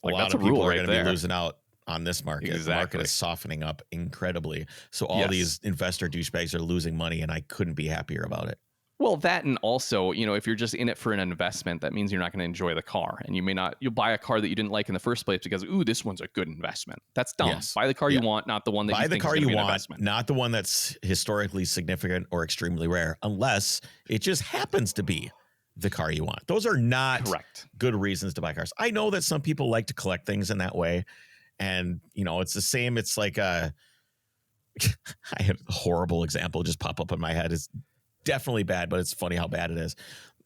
Like, a lot that's of a people rule are right going to be there. losing out on this market. The market Exactly. is softening up incredibly. So all Yes. these investor douchebags are losing money, and I couldn't be happier about it. Well, that, and also, if you're just in it for an investment, that means you're not going to enjoy the car, and you'll buy a car that you didn't like in the first place because, ooh, this one's a good investment. That's dumb. Yes. Buy the car Yeah. you want, not the one that Buy you the think car is you going to be an want, investment. not the one that's historically significant or extremely rare, unless it just happens to be the car you want. Those are not Correct. good reasons to buy cars. I know that some people like to collect things in that way. And, it's the same. It's like I had a horrible example just pop up in my head. It's definitely bad, but it's funny how bad it is.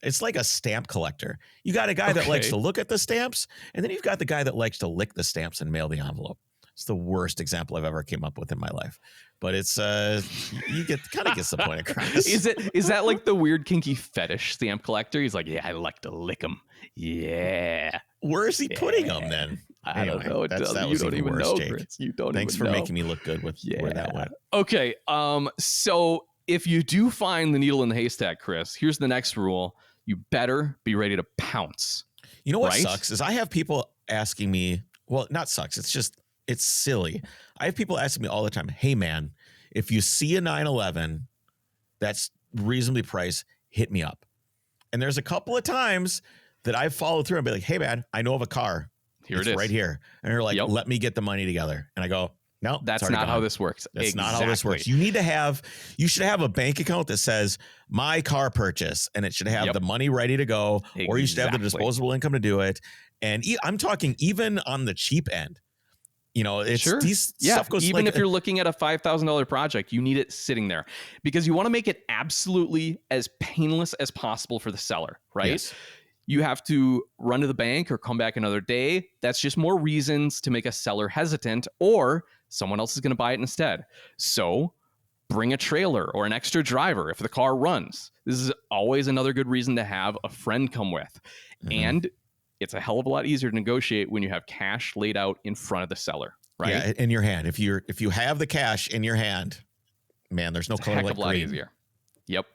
It's like a stamp collector. You got a guy that likes to look at the stamps, and then you've got the guy that likes to lick the stamps and mail the envelope. It's the worst example I've ever came up with in my life. But it's you kind of gets the point across. Is that like the weird kinky fetish stamp collector? He's like, yeah, I like to lick them. Yeah. Where is he putting them then? I don't know. That you was don't even worse, know, Jake. Chris. You don't Thanks even for know. making me look good with where that went. Okay. So if you do find the needle in the haystack, Chris, here's the next rule. You better be ready to pounce. You know what right? sucks is I have people asking me, well, not sucks. It's silly. I have people asking me all the time, hey man, if you see a 911 that's reasonably priced, hit me up. And there's a couple of times that I've followed through and be like, hey man, I know of a car. Here it is. Right here. And they're like, Yep. let me get the money together. And I go, no, that's not how this works. That's not how this works. You should have a bank account that says my car purchase, and it should have the money ready to go, or you should have the disposable income to do it. And I'm talking even on the cheap end. It's these stuff goes even if you're looking at a $5,000 project, you need it sitting there because you want to make it absolutely as painless as possible for the seller, right? Yes. You have to run to the bank or come back another day. That's just more reasons to make a seller hesitant, or someone else is going to buy it instead. So bring a trailer or an extra driver if the car runs. This is always another good reason to have a friend come with. Mm-hmm. And it's a hell of a lot easier to negotiate when you have cash laid out in front of the seller, right? Yeah, in your hand. If you have the cash in your hand, man, there's no color like green. It's a heck of a lot easier. Yep.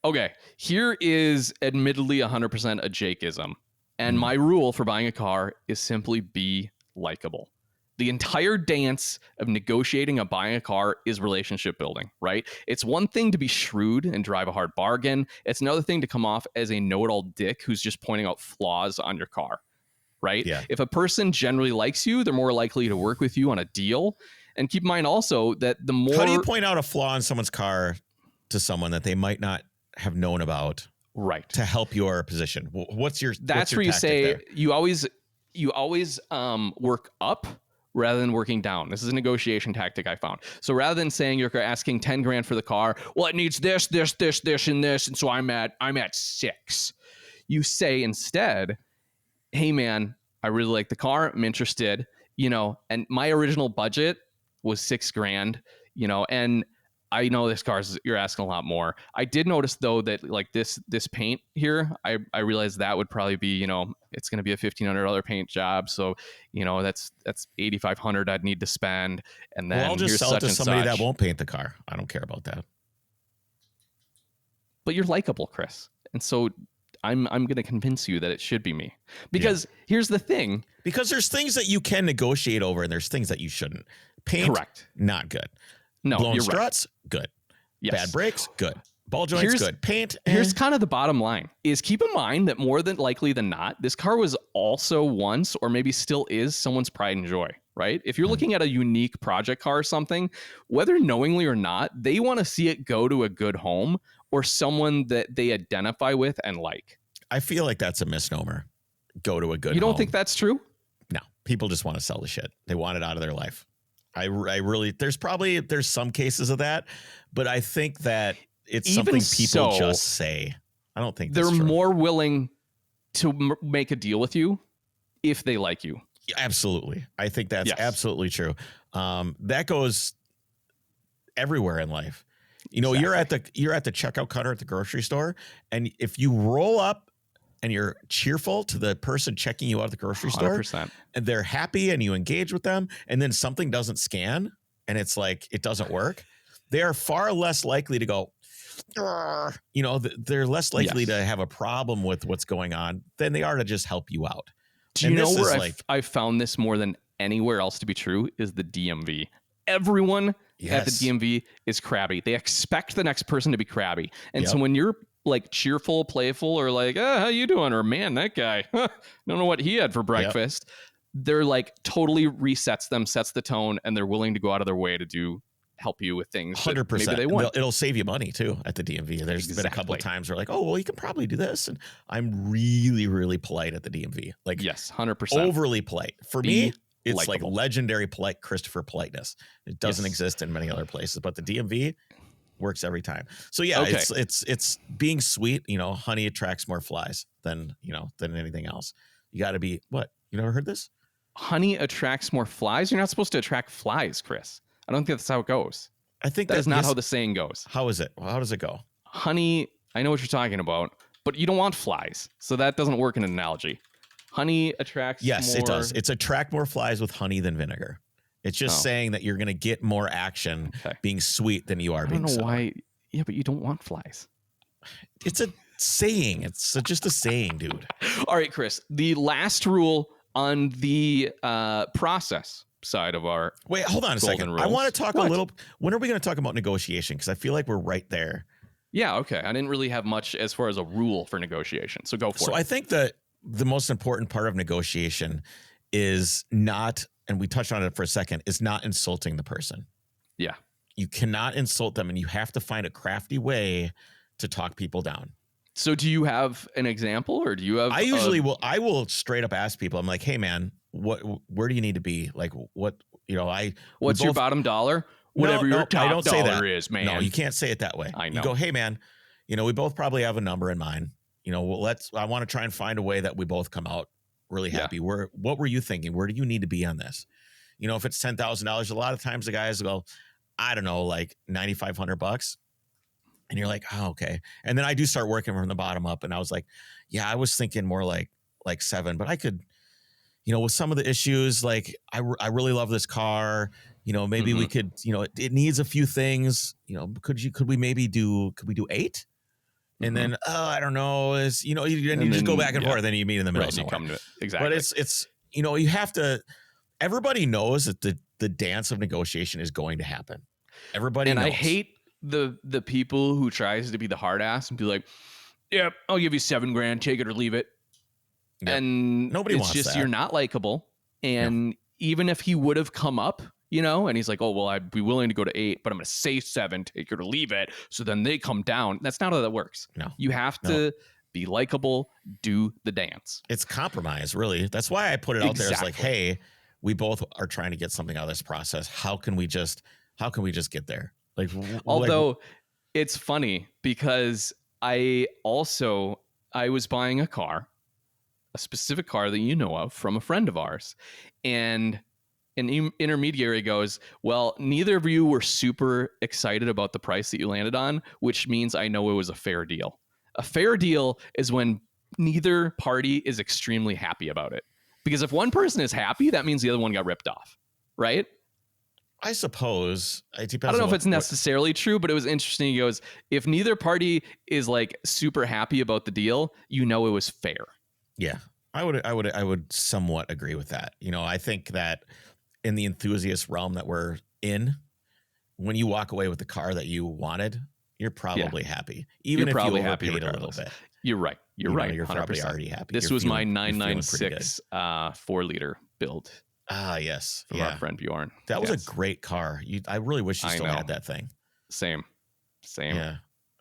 Okay, here is admittedly 100% a Jakeism. And my rule for buying a car is simply be likable. The entire dance of negotiating and buying a car is relationship building, right? It's one thing to be shrewd and drive a hard bargain. It's another thing to come off as a know-it-all dick who's just pointing out flaws on your car, right? Yeah. If a person generally likes you, they're more likely to work with you on a deal. And keep in mind also that the more... How do you point out a flaw in someone's car to someone that they might not have known about, right, to help your position? That's where you say there? you always work up rather than working down. This is a negotiation tactic I found. So rather than saying you're asking 10 grand for the car, well, it needs this, this, this, this, and this, and so I'm at 6. You say instead, hey man, I really like the car, I'm interested, and my original budget was 6 grand, and I know this car you're asking a lot more. I did notice though that like this paint here, I realized that would probably be, it's going to be a $1,500 paint job. So, that's $8,500 I'd need to spend. And then I'll just sell it to somebody that won't paint the car. I don't care about that. But you're likable, Chris. And so I'm going to convince you that it should be me. Because here's the thing. Because there's things that you can negotiate over and there's things that you shouldn't. Paint, correct. Not good. No, blown you're struts, right. good. Yes. Bad brakes, good. Ball joints, good. Paint. Here's kind of the bottom line is keep in mind that more than likely than not, this car was also once, or maybe still is, someone's pride and joy, right? If you're looking at a unique project car or something, whether knowingly or not, they want to see it go to a good home or someone that they identify with and like. I feel like that's a misnomer. Go to a good home. You don't think that's true? No, people just want to sell the shit. They want it out of their life. I really, there's some cases of that, but I think that it's Even something people so, just say. I don't think they're that's true. more willing to make a deal with you if they like you. Absolutely. I think that's absolutely true. That goes everywhere in life. You know, you're at the checkout counter at the grocery store, and if you roll up and you're cheerful to the person checking you out at the grocery 100%. store, and they're happy and you engage with them, and then something doesn't scan and it's like it doesn't work, they are far less likely to go, you know, they're less likely to have a problem with what's going on than they are to just help you out. Do you know where I found this more than anywhere else to be true is the DMV. Everyone at the DMV is crabby. They expect the next person to be crabby. And so when you're like cheerful, playful, or like, how you doing? Or man, that guy, don't know what he had for breakfast. They're like totally resets them, sets the tone, and they're willing to go out of their way to help you with things 100%. Maybe they want. It'll save you money too at the DMV. There's been a couple of times where like, oh, well, you can probably do this. And I'm really, really polite at the DMV. Like, yes, 100%. Overly polite. For me, it's likable. like legendary polite Christopher politeness. It doesn't exist in many other places, but the DMV works every time. So yeah, it's being sweet. You know, honey attracts more flies than anything else. You got to be what? You never heard this? Honey attracts more flies. You're not supposed to attract flies, Chris. I don't think that's how it goes. I think that is not how the saying goes. How is it? Well, how does it go? Honey, I know what you're talking about, but you don't want flies. So that doesn't work in an analogy. Honey attracts Yes, more... it does. It's attract more flies with honey than vinegar. It's just saying that you're going to get more action being sweet than you are being sour. I don't know why. Yeah, but you don't want flies. It's a saying. It's just a saying, dude. All right, Chris. The last rule on the process side of our hold on a second. Rules. I want to talk a little. When are we going to talk about negotiation? Because I feel like we're right there. Yeah. Okay. I didn't really have much as far as a rule for negotiation. So go for it. So I think that the most important part of negotiation is not, and we touched on it for a second, is not insulting the person. Yeah. You cannot insult them, and you have to find a crafty way to talk people down. So do you have an example, or do you have? I usually will. I will straight up ask people. I'm like, hey man, where do you need to be? Like what, what's your bottom dollar? Whatever your top dollar is, man. No, you can't say it that way. I know. You go, hey man, we both probably have a number in mind. I want to try and find a way that we both come out really happy. Yeah. What were you thinking? Where do you need to be on this? If it's $10,000, a lot of times the guys go, I don't know, like $9,500. And you're like, oh, okay. And then I do start working from the bottom up. And I was like, yeah, I was thinking more like 7, but I could, with some of the issues, like I really love this car, maybe we could, it needs a few things, could we do 8? And then, I don't know, and you just go back and forth, and then you meet in the middle somewhere. Come to it. Exactly. But it's you have to, everybody knows that the dance of negotiation is going to happen. Everybody knows. I hate the people who tries to be the hard ass and be like, yeah, I'll give you $7,000, take it or leave it. Yep. And nobody wants just, that. You're not likable. And even if he would have come up, and he's like, oh, well, I'd be willing to go to 8, but I'm going to say 7, take it or leave it. So then they come down. That's not how that works. No, you have to be likable, do the dance. It's compromise, really. That's why I put it out there as like, hey, we both are trying to get something out of this process. How can we just get there? Like, although it's funny because I was buying a specific car that you know of from a friend of ours, and an intermediary goes, well, neither of you were super excited about the price that you landed on, which means I know it was a fair deal. A fair deal is when neither party is extremely happy about it. Because if one person is happy, that means the other one got ripped off, right? I suppose it depends. I don't know on if it's necessarily true, but it was interesting. He goes, if neither party is like super happy about the deal, you know it was fair. Yeah, I would somewhat agree with that. You know, I think that in the enthusiast realm that we're in, when you walk away with the car that you wanted, you're probably happy, even You're if probably you happy overpaid a little regardless. bit. You're right. You're right. You're 100%. probably already happy. This You're was my feeling- you're feeling pretty 996 4-liter build Ah, yes, from our friend Bjorn. that was a great car. I really wish you still had that thing. Same. Yeah.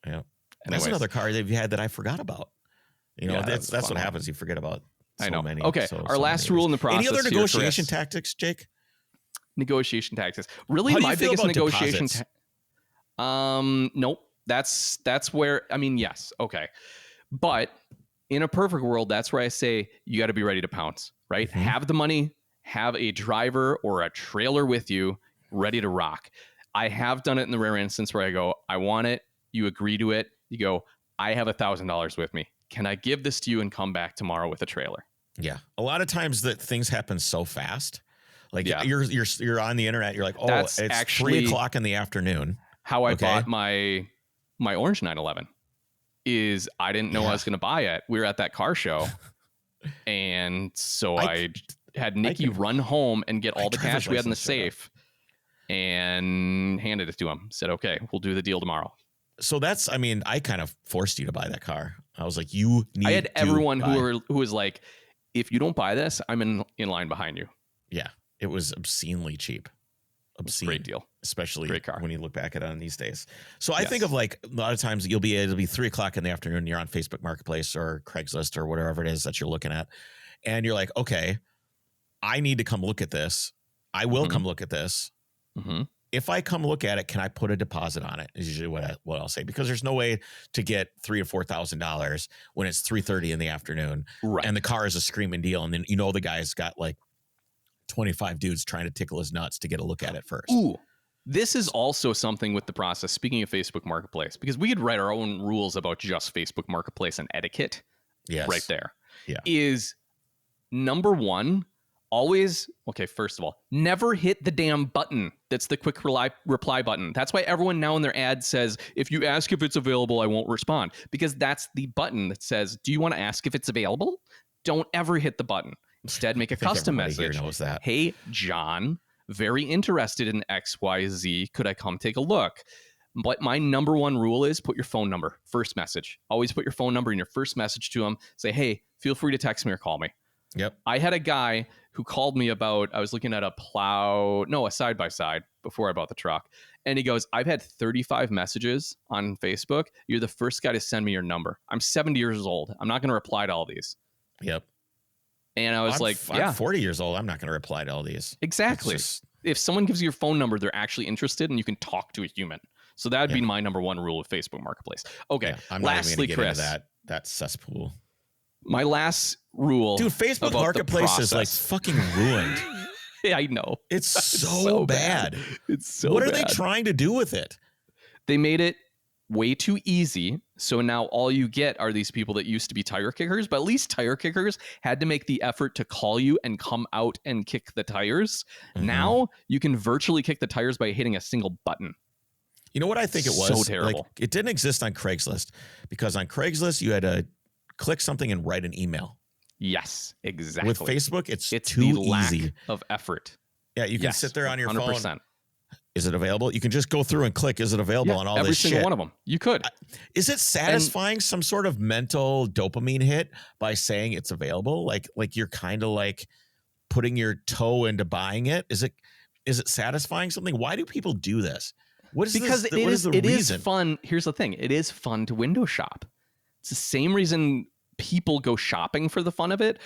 Anyways. That's another car that you had that I forgot about. You know, Yeah, that's what happens. You forget about I know. many. Okay, our last rule in the process. Any other here, negotiation Kris? tactics, Jake? Negotiation tactics. Really, How do you my feel biggest about negotiation. deposits? Nope. That's where I mean, yes, okay, but in a perfect world, that's where I say you got to be ready to pounce. Right? Mhm. Have the money. Have a driver or a trailer with you, ready to rock. I have done it in the rare instance where I go, I want it. You agree to it. You go, I have $1,000 with me. Can I give this to you and come back tomorrow with a trailer? Yeah, a lot of times that things happen so fast. Like Yeah. you're on the internet. You're like, oh, That's it's actually 3:00 in the afternoon. How I Okay. bought my orange 911 is I didn't know I was going to buy it. We were at that car show. And so I had Nikki run home and get all the cash we had in the safe and handed it to him. Said, okay, we'll do the deal tomorrow. So that's, I mean, I kind of forced you to buy that car. I was like, you need I had to everyone buy. who was like, if you don't buy this, I'm in line behind you. Yeah, it was obscenely cheap. Obscene. Great deal. Especially Great car. when you look back at it on these days. So I think of like a lot of times it'll be 3:00 in the afternoon. You're on Facebook Marketplace or Craigslist or whatever it is that you're looking at. And you're like, okay, I need to come look at this. I will come look at this. Mm-hmm. If I come look at it, can I put a deposit on it? Is usually what I'll say, because there's no way to get $3,000 to $4,000 when it's 3:30 in the afternoon, Right. and the car is a screaming deal, and then the guy's got like 25 dudes trying to tickle his nuts to get a look at it first. Ooh, this is also something with the process. Speaking of Facebook Marketplace, because we could write our own rules about just Facebook Marketplace and etiquette. Yes. Right there. Yeah. Is number one, always, okay, first of all, never hit the damn button. That's the quick reply button. That's why everyone now in their ad says, if you ask if it's available, I won't respond. Because that's the button that says, do you want to ask if it's available? Don't ever hit the button. Instead, make a custom message. Here knows that. Hey, John, very interested in XYZ. Could I come take a look? But my number one rule is put your phone number, first message. Always put your phone number in your first message to him. Say, hey, feel free to text me or call me. Yep. I had a guy who called me about, I was looking at a side-by-side before I bought the truck. And he goes, I've had 35 messages on Facebook. You're the first guy to send me your number. I'm 70 years old. I'm not going to reply to all these. Yep. And I was I'm 40 years old. I'm not going to reply to all these. Exactly. If someone gives you your phone number, they're actually interested and you can talk to a human. So that would be my number one rule of Facebook Marketplace. Okay. I'm not even going to get Kris, into that cesspool. My last rule. Dude, Facebook Marketplace is like fucking ruined. Yeah, I know. It's so bad. It's so What are bad. they trying to do with it? They made it way too easy. So now all you get are these people that used to be tire kickers, but at least tire kickers had to make the effort to call you and come out and kick the tires. Mm-hmm. Now you can virtually kick the tires by hitting a single button. You know what I think it was? So terrible. Like, it didn't exist on Craigslist, because on Craigslist you had to click something and write an email. Yes, exactly. With Facebook, it's too the lack easy of effort. Yeah, you can sit there on your 100%. phone. Is it available? You can just go through and click, is it available on all every this single shit. one of them. You could. Is it satisfying some sort of mental dopamine hit by saying it's available? Like you're kind of like putting your toe into buying it? Is it satisfying something? Why do people do this? What is because this, it what is the it reason? is fun. Here's the thing. It is fun to window shop. It's the same reason people go shopping for the fun of it.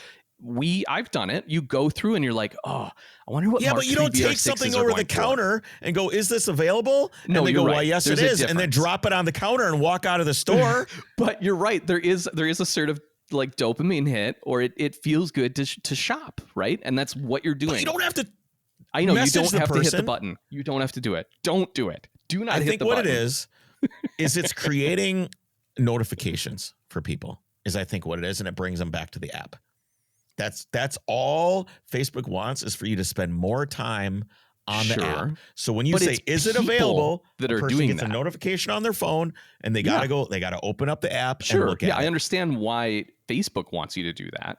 I've done it. You go through and you're like, oh, I wonder what. Yeah, but you don't take something over the counter and go, is this available? And No, they you're go, right. well, yes, There's it a is. And then difference. drop it on the counter and walk out of the store. But you're right. There is a sort of like dopamine hit, or it feels good to shop, right? And that's what you're doing. But you don't have to. I know you message don't the have to hit the person. button. You don't have to do it. Don't do it. Do not I hit think the what button. it is it's creating notifications for people, is I think what it is, and it brings them back to the app. That's all Facebook wants, is for you to spend more time on the app. Sure. So when you But say, it's is it people available? that a are person doing gets a that. notification on their phone and they got to go, they got to open up the app and Sure. look at Yeah, it. I understand why Facebook wants you to do that,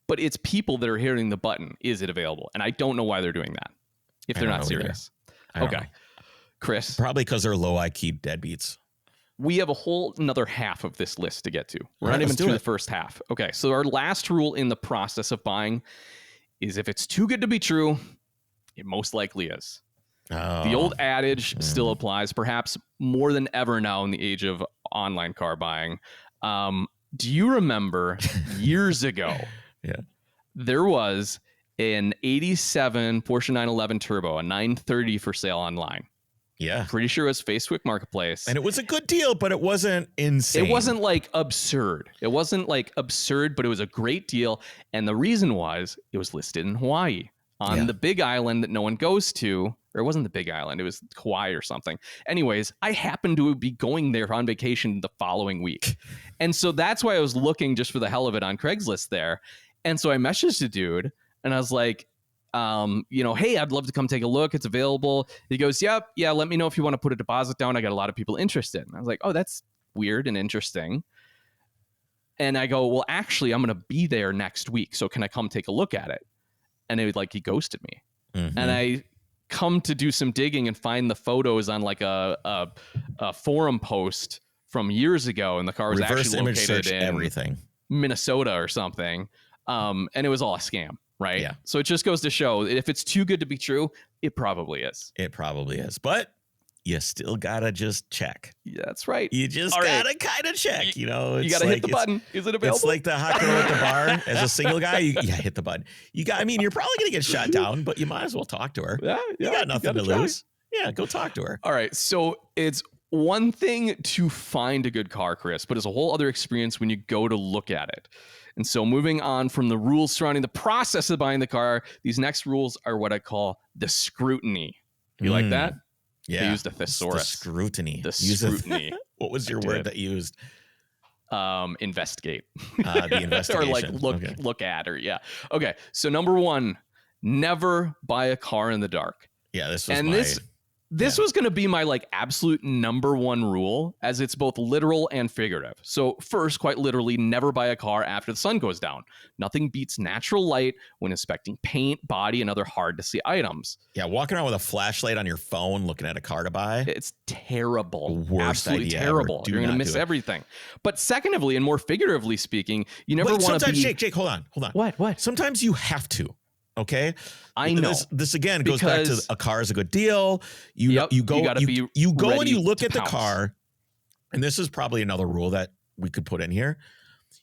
but it's people that are hitting the button, is it available? And I don't know why they're doing that if they're not serious. Okay. Kris. Probably because they're low IQ deadbeats. We have a whole another half of this list to get to. We're not even let's do through it. the first half. Okay, so our last rule in the process of buying is if it's too good to be true, it most likely is. The old adage still applies, perhaps more than ever now in the age of online car buying. Do you remember years ago, there was an 87 Porsche 911 Turbo, a 930 for sale online. Yeah. Pretty sure it was Facebook Marketplace. And it was a good deal, but it wasn't insane. It wasn't like absurd. It wasn't like absurd, but it was a great deal. And the reason was it was listed in Hawaii on the big island that no one goes to. Or it wasn't the big island. It was Kauai or something. Anyways, I happened to be going there on vacation the following week. And so that's why I was looking just for the hell of it on Craigslist there. And so I messaged the dude and I was like, hey, I'd love to come take a look. It's available. He goes, yeah, let me know if you want to put a deposit down. I got a lot of people interested. And I was like, oh, that's weird and interesting. And I go, well, actually, I'm going to be there next week. So can I come take a look at it? And it was like, he ghosted me. Mm-hmm. And I come to do some digging and find the photos on like a forum post from years ago. And the car was reverse actually image located search in everything. Minnesota or something. And it was all a scam. Right. Yeah. So it just goes to show that if it's too good to be true, it probably is. It probably is. But you still gotta just check. Yeah, that's right. You just gotta kind of check. You know, you gotta hit the button. Is it available? It's like the hot girl at the bar. As a single guy, hit the button. I mean, you're probably gonna get shot down, but you might as well talk to her. Yeah. You got nothing to lose. Yeah, go talk to her. All right. So it's one thing to find a good car, Kris, but it's a whole other experience when you go to look at it. And so moving on from the rules surrounding the process of buying the car, these next rules are what I call the scrutiny. You like that? Yeah. I used a thesaurus. The scrutiny. The scrutiny. What was your word that you used? Investigate. The investigation. Or like look at or yeah. Okay. So number one, never buy a car in the dark. Yeah, this was going to be my like absolute number one rule, as it's both literal and figurative. So first, quite literally, never buy a car after the sun goes down. Nothing beats natural light when inspecting paint, body, and other hard to see items. Yeah, walking around with a flashlight on your phone looking at a car to buy. It's terrible. Worst Absolutely idea terrible. You're going to miss everything. But secondly, and more figuratively speaking, you never want to be... Jake, hold on. What? Sometimes you have to. Okay, I know. This again goes back to a car is a good deal. You go and you look at the car, and this is probably another rule that we could put in here.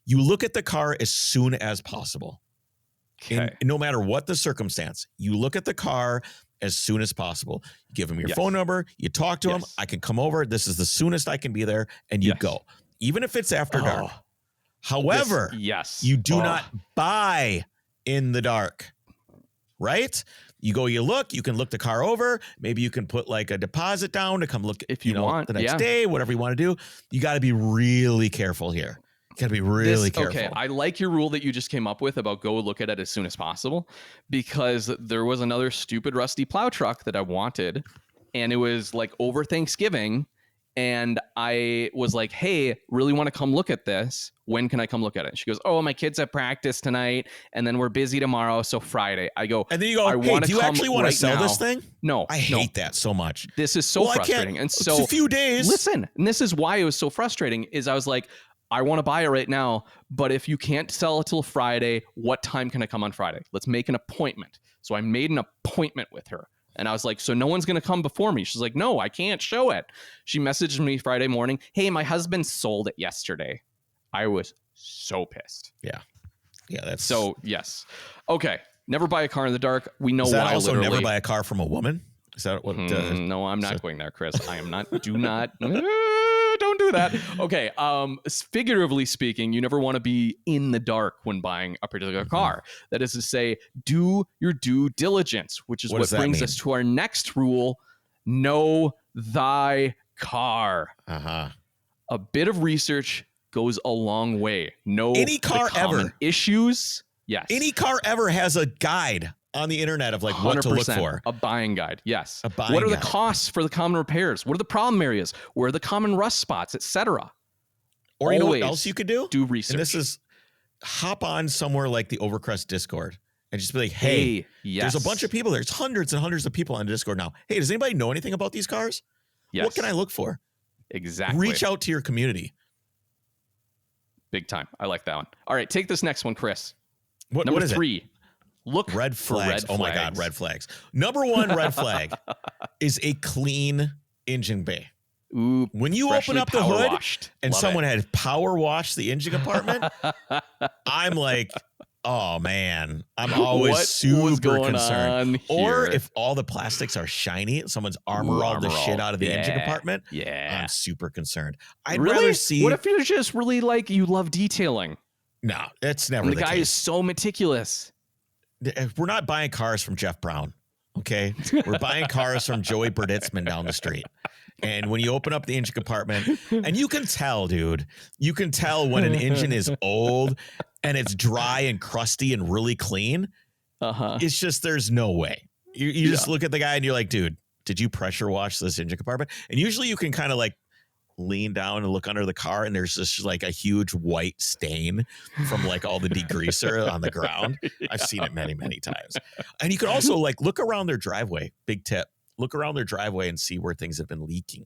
You look at the car as soon as possible. Okay. No matter what the circumstance, you look at the car as soon as possible. You give them your phone number. You talk to them. I can come over. This is the soonest I can be there, and you go, even if it's after dark. However, you do not buy in the dark. Right? You go, you look, you can look the car over. Maybe you can put like a deposit down to come look if you want the next day, whatever you want to do. You got to be really careful here. You got to be really careful. Okay, I like your rule that you just came up with about go look at it as soon as possible, because there was another stupid rusty plow truck that I wanted, and it was like over Thanksgiving. And I was like, hey, really want to come look at this. When can I come look at it? She goes, oh, my kids have practice tonight, and then we're busy tomorrow, so Friday. I go, and then you go, hey, do you actually want to sell this thing? No. I hate that so much. This is so frustrating. And so it's a few days. Listen, and this is why it was so frustrating, is I was like, I want to buy it right now, but if you can't sell it till Friday, what time can I come on Friday? Let's make an appointment. So I made an appointment with her. And I was like, so no one's going to come before me. She's like, no, I can't show it. She messaged me Friday morning. Hey, my husband sold it yesterday. I was so pissed. Yeah. Yeah. That's so, yes. Okay. Never buy a car in the dark. We know why. Also never buy a car from a woman. Is that what? No, I'm not going there, Kris. I am not. Do not. Don't do that. Okay. Figuratively speaking, you never want to be in the dark when buying a particular car. That is to say, do your due diligence, which is what brings us to our next rule: know thy car. A bit of research goes a long way. Know any car ever issues. Yes. Any car ever has a guide on the internet of like what to look for. A buying guide. Yes. A buying What are the guide. costs for the common repairs? What are the problem areas? Where are the common rust spots, etc.? Or you know what else you could do? Do research. And this is hop on somewhere like the Overcrest Discord and just be like, hey, yes. there's a bunch of people. There's hundreds and hundreds of people on Discord now. Hey, does anybody know anything about these cars? Yes. What can I look for? Exactly. Reach out to your community. Big time. I like that one. All right, take this next one, Chris. What is 3. It? Look red flags. For red flags. Oh my God, red flags. Number 1 red flag is a clean engine bay. Ooh, when you open up the hood and Love someone it. had power washed the engine compartment, I'm like, oh man, I'm always super concerned. Or if all the plastics are shiny, someone's armor-alled the shit out of the engine compartment, I'm super concerned. I'd rather see. What if you're just really like you love detailing? No, that's never the the guy case. is so meticulous. We're not buying cars from Jeff Brown, okay? We're buying cars from Joey Berditzman down the street. And when you open up the engine compartment, and you can tell, dude, you can tell when an engine is old and it's dry and crusty and really clean. It's just, there's no way. You just look at the guy and you're like, dude, did you pressure wash this engine compartment? And usually you can kind of like lean down and look under the car and there's just like a huge white stain from like all the degreaser on the ground. I've seen it many, many times. And you can also like look around their driveway. Big tip. Look around their driveway and see where things have been leaking.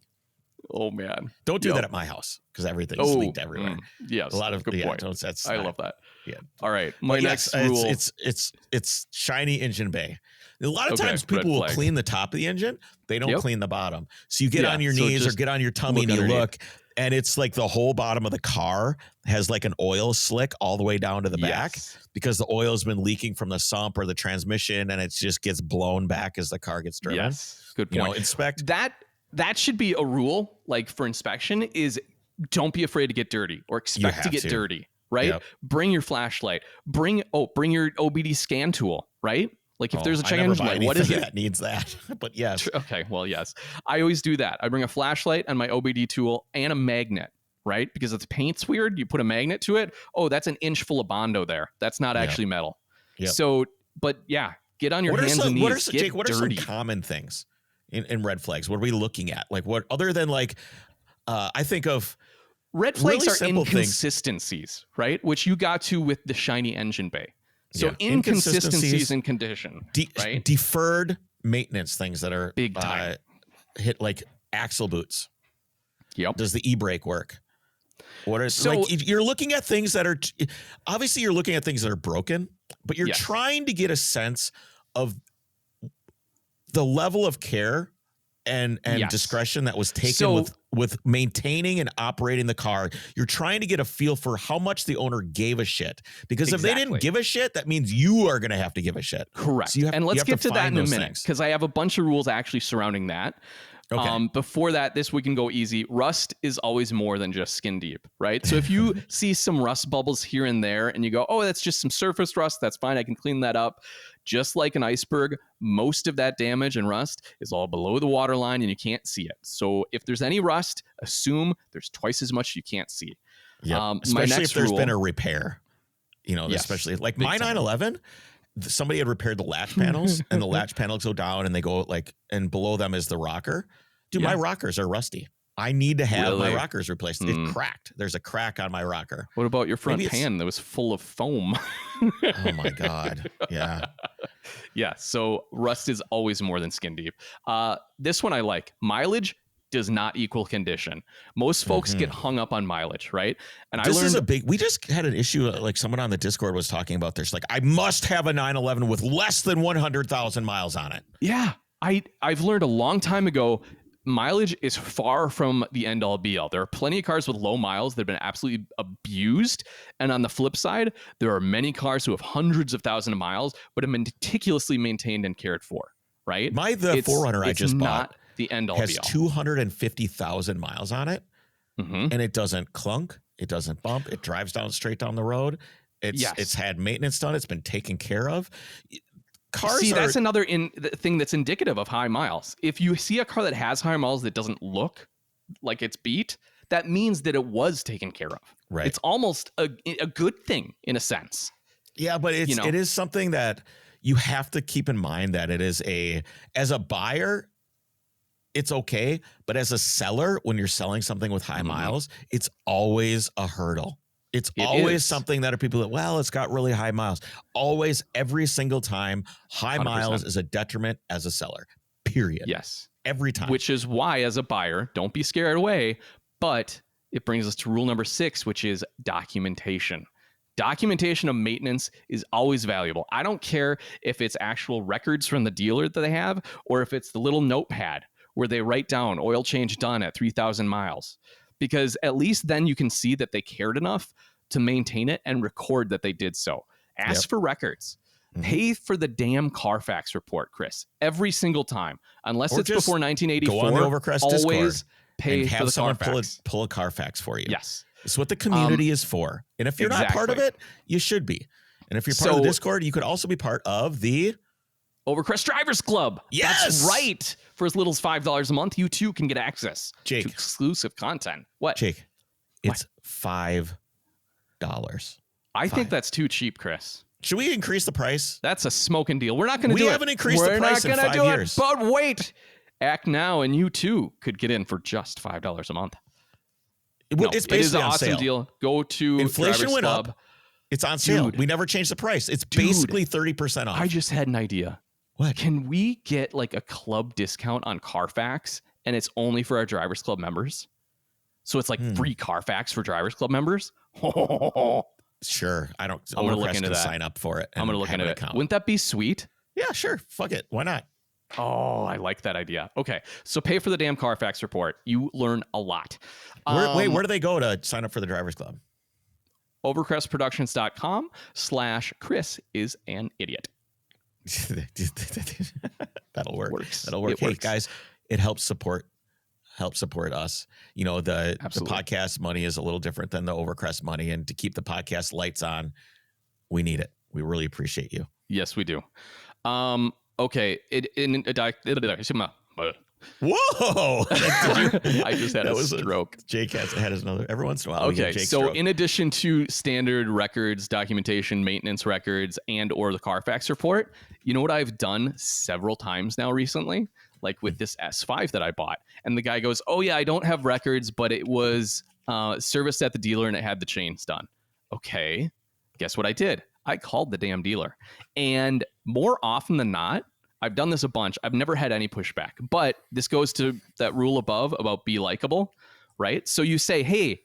Oh man. Don't do that at my house because everything's leaked everywhere. Yes. A lot of good point. I love that. Yeah. All right. My next rule. It's shiny engine bay. A lot of times people will clean the top of the engine. They don't clean the bottom. So you get on your knees or get on your tummy and you look, and it's like the whole bottom of the car has like an oil slick all the way down to the back because the oil has been leaking from the sump or the transmission and it just gets blown back as the car gets driven. Yes. Good point. Inspect. That should be a rule, like for inspection, is don't be afraid to get dirty or expect to get dirty, right? Yep. Bring your flashlight. Bring your OBD scan tool, right? Like if there's a check engine light, what is it? That needs that, but yes. Okay, well, yes. I always do that. I bring a flashlight and my OBD tool and a magnet, right? Because if the paint's weird, you put a magnet to it. Oh, that's an inch full of Bondo there. That's not actually metal. Yep. So, but yeah, get on your hands and knees. Jake, what are some common things in red flags? What are we looking at? Like what, other than like, I think of red flags really are inconsistencies, right? Which you got to with the shiny engine bay. So inconsistencies in condition, right? Deferred maintenance things that are big time. Hit like axle boots. Yep. Does the e-brake work? What are like you're looking at things that are obviously you're looking at things that are broken, but you're trying to get a sense of the level of care and discretion that was taken with maintaining and operating the car. You're trying to get a feel for how much the owner gave a shit, because if they didn't give a shit, that means you are going to have to give a shit. Correct. So and let's get to that in a minute, because I have a bunch of rules actually surrounding that. Okay. Before that, this we can go easy. Rust is always more than just skin deep, right? So if you see some rust bubbles here and there and you go, oh, that's just some surface rust, that's fine, I can clean that up. Just like an iceberg, most of that damage and rust is all below the waterline and you can't see it. So if there's any rust, assume there's twice as much you can't see. Yeah, especially if there's been a repair. Especially like my 911, somebody had repaired the latch panels and the latch panels go down and they go like, and below them is the rocker. Dude, my rockers are rusty. I need to have my rockers replaced. It cracked. There's a crack on my rocker. What about your front pan that was full of foam? Oh my God. Yeah. Yeah. So rust is always more than skin deep. This one I like. Mileage does not equal condition. Most folks get hung up on mileage, right? And this is a big, we just had an issue, like someone on the Discord was talking about this. Like, I must have a 911 with less than 100,000 miles on it. Yeah. I've learned a long time ago, mileage is far from the end all be all. There are plenty of cars with low miles that have been absolutely abused. And on the flip side, there are many cars who have hundreds of thousands of miles, but have been meticulously maintained and cared for, right? The 4Runner I just bought the end all has be all. 250,000 miles on it, and it doesn't clunk. It doesn't bump. It drives straight down the road. It's had maintenance done. It's been taken care of. That's another thing that's indicative of high miles. If you see a car that has high miles that doesn't look like it's beat, that means that it was taken care of. Right. It's almost a good thing in a sense. Yeah, but it is something that you have to keep in mind that as a buyer, it's okay. But as a seller, when you're selling something with high miles, it's always a hurdle. It always something that are people that, well, it's got really high miles. Always, every single time, high 100%. Miles is a detriment as a seller, period. Yes. Every time. Which is why, as a buyer, don't be scared away. But it brings us to rule number 6, which is documentation. Documentation of maintenance is always valuable. I don't care if it's actual records from the dealer that they have, or if it's the little notepad where they write down oil change done at 3,000 miles, because at least then you can see that they cared enough to maintain it and record that they did so. Ask for records. Pay for the damn Carfax report, Chris, every single time, unless it's before 1984. Go on the Overcrest always Discord pay and for have the someone Carfax. pull a Carfax for you. Yes. It's what the community is for. And if you're not part of it, you should be. And if you're part of the Discord, you could also be part of the Overcrest Drivers Club. Yes. That's right. For as little as $5 a month, you too can get access to Jake, exclusive content. What? Jake, it's $5. I think that's too cheap, Chris. Should we increase the price? That's a smoking deal. We're not going to do it. We haven't increased the price in 5 years. But wait. Act now and you too could get in for just $5 a month. It's basically it is an on awesome sale. deal. Go to Inflation Drivers went Club. up. It's on sale. Dude. We never changed the price. It's basically 30% off. I just had an idea. What? Can we get like a club discount on Carfax, and it's only for our Drivers Club members? So it's like free Carfax for Drivers Club members? Sure. I'm going to look into that. Sign up for it. I'm going to look into it. Wouldn't that be sweet? Yeah, sure. Fuck it. Why not? Oh, I like that idea. Okay. So pay for the damn Carfax report. You learn a lot. Where do they go to sign up for the Drivers Club? Overcrestproductions.com/Chris is an idiot. That'll work. Works. That'll work. Hey, guys, it helps support us. You know, the podcast money is a little different than the Overcrest money. And to keep the podcast lights on, we need it. We really appreciate you. Yes, we do. Okay. Whoa! I just had a stroke. Jake had another. Every once in a while. Okay, so in addition to standard records, documentation, maintenance records, and or the Carfax report, you know what I've done several times now recently? Like with this S5 that I bought. And the guy goes, oh yeah, I don't have records, but it was serviced at the dealer and it had the chains done. Okay, guess what I did? I called the damn dealer. And more often than not, I've done this a bunch. I've never had any pushback, but this goes to that rule above about be likable, right? So you say, hey,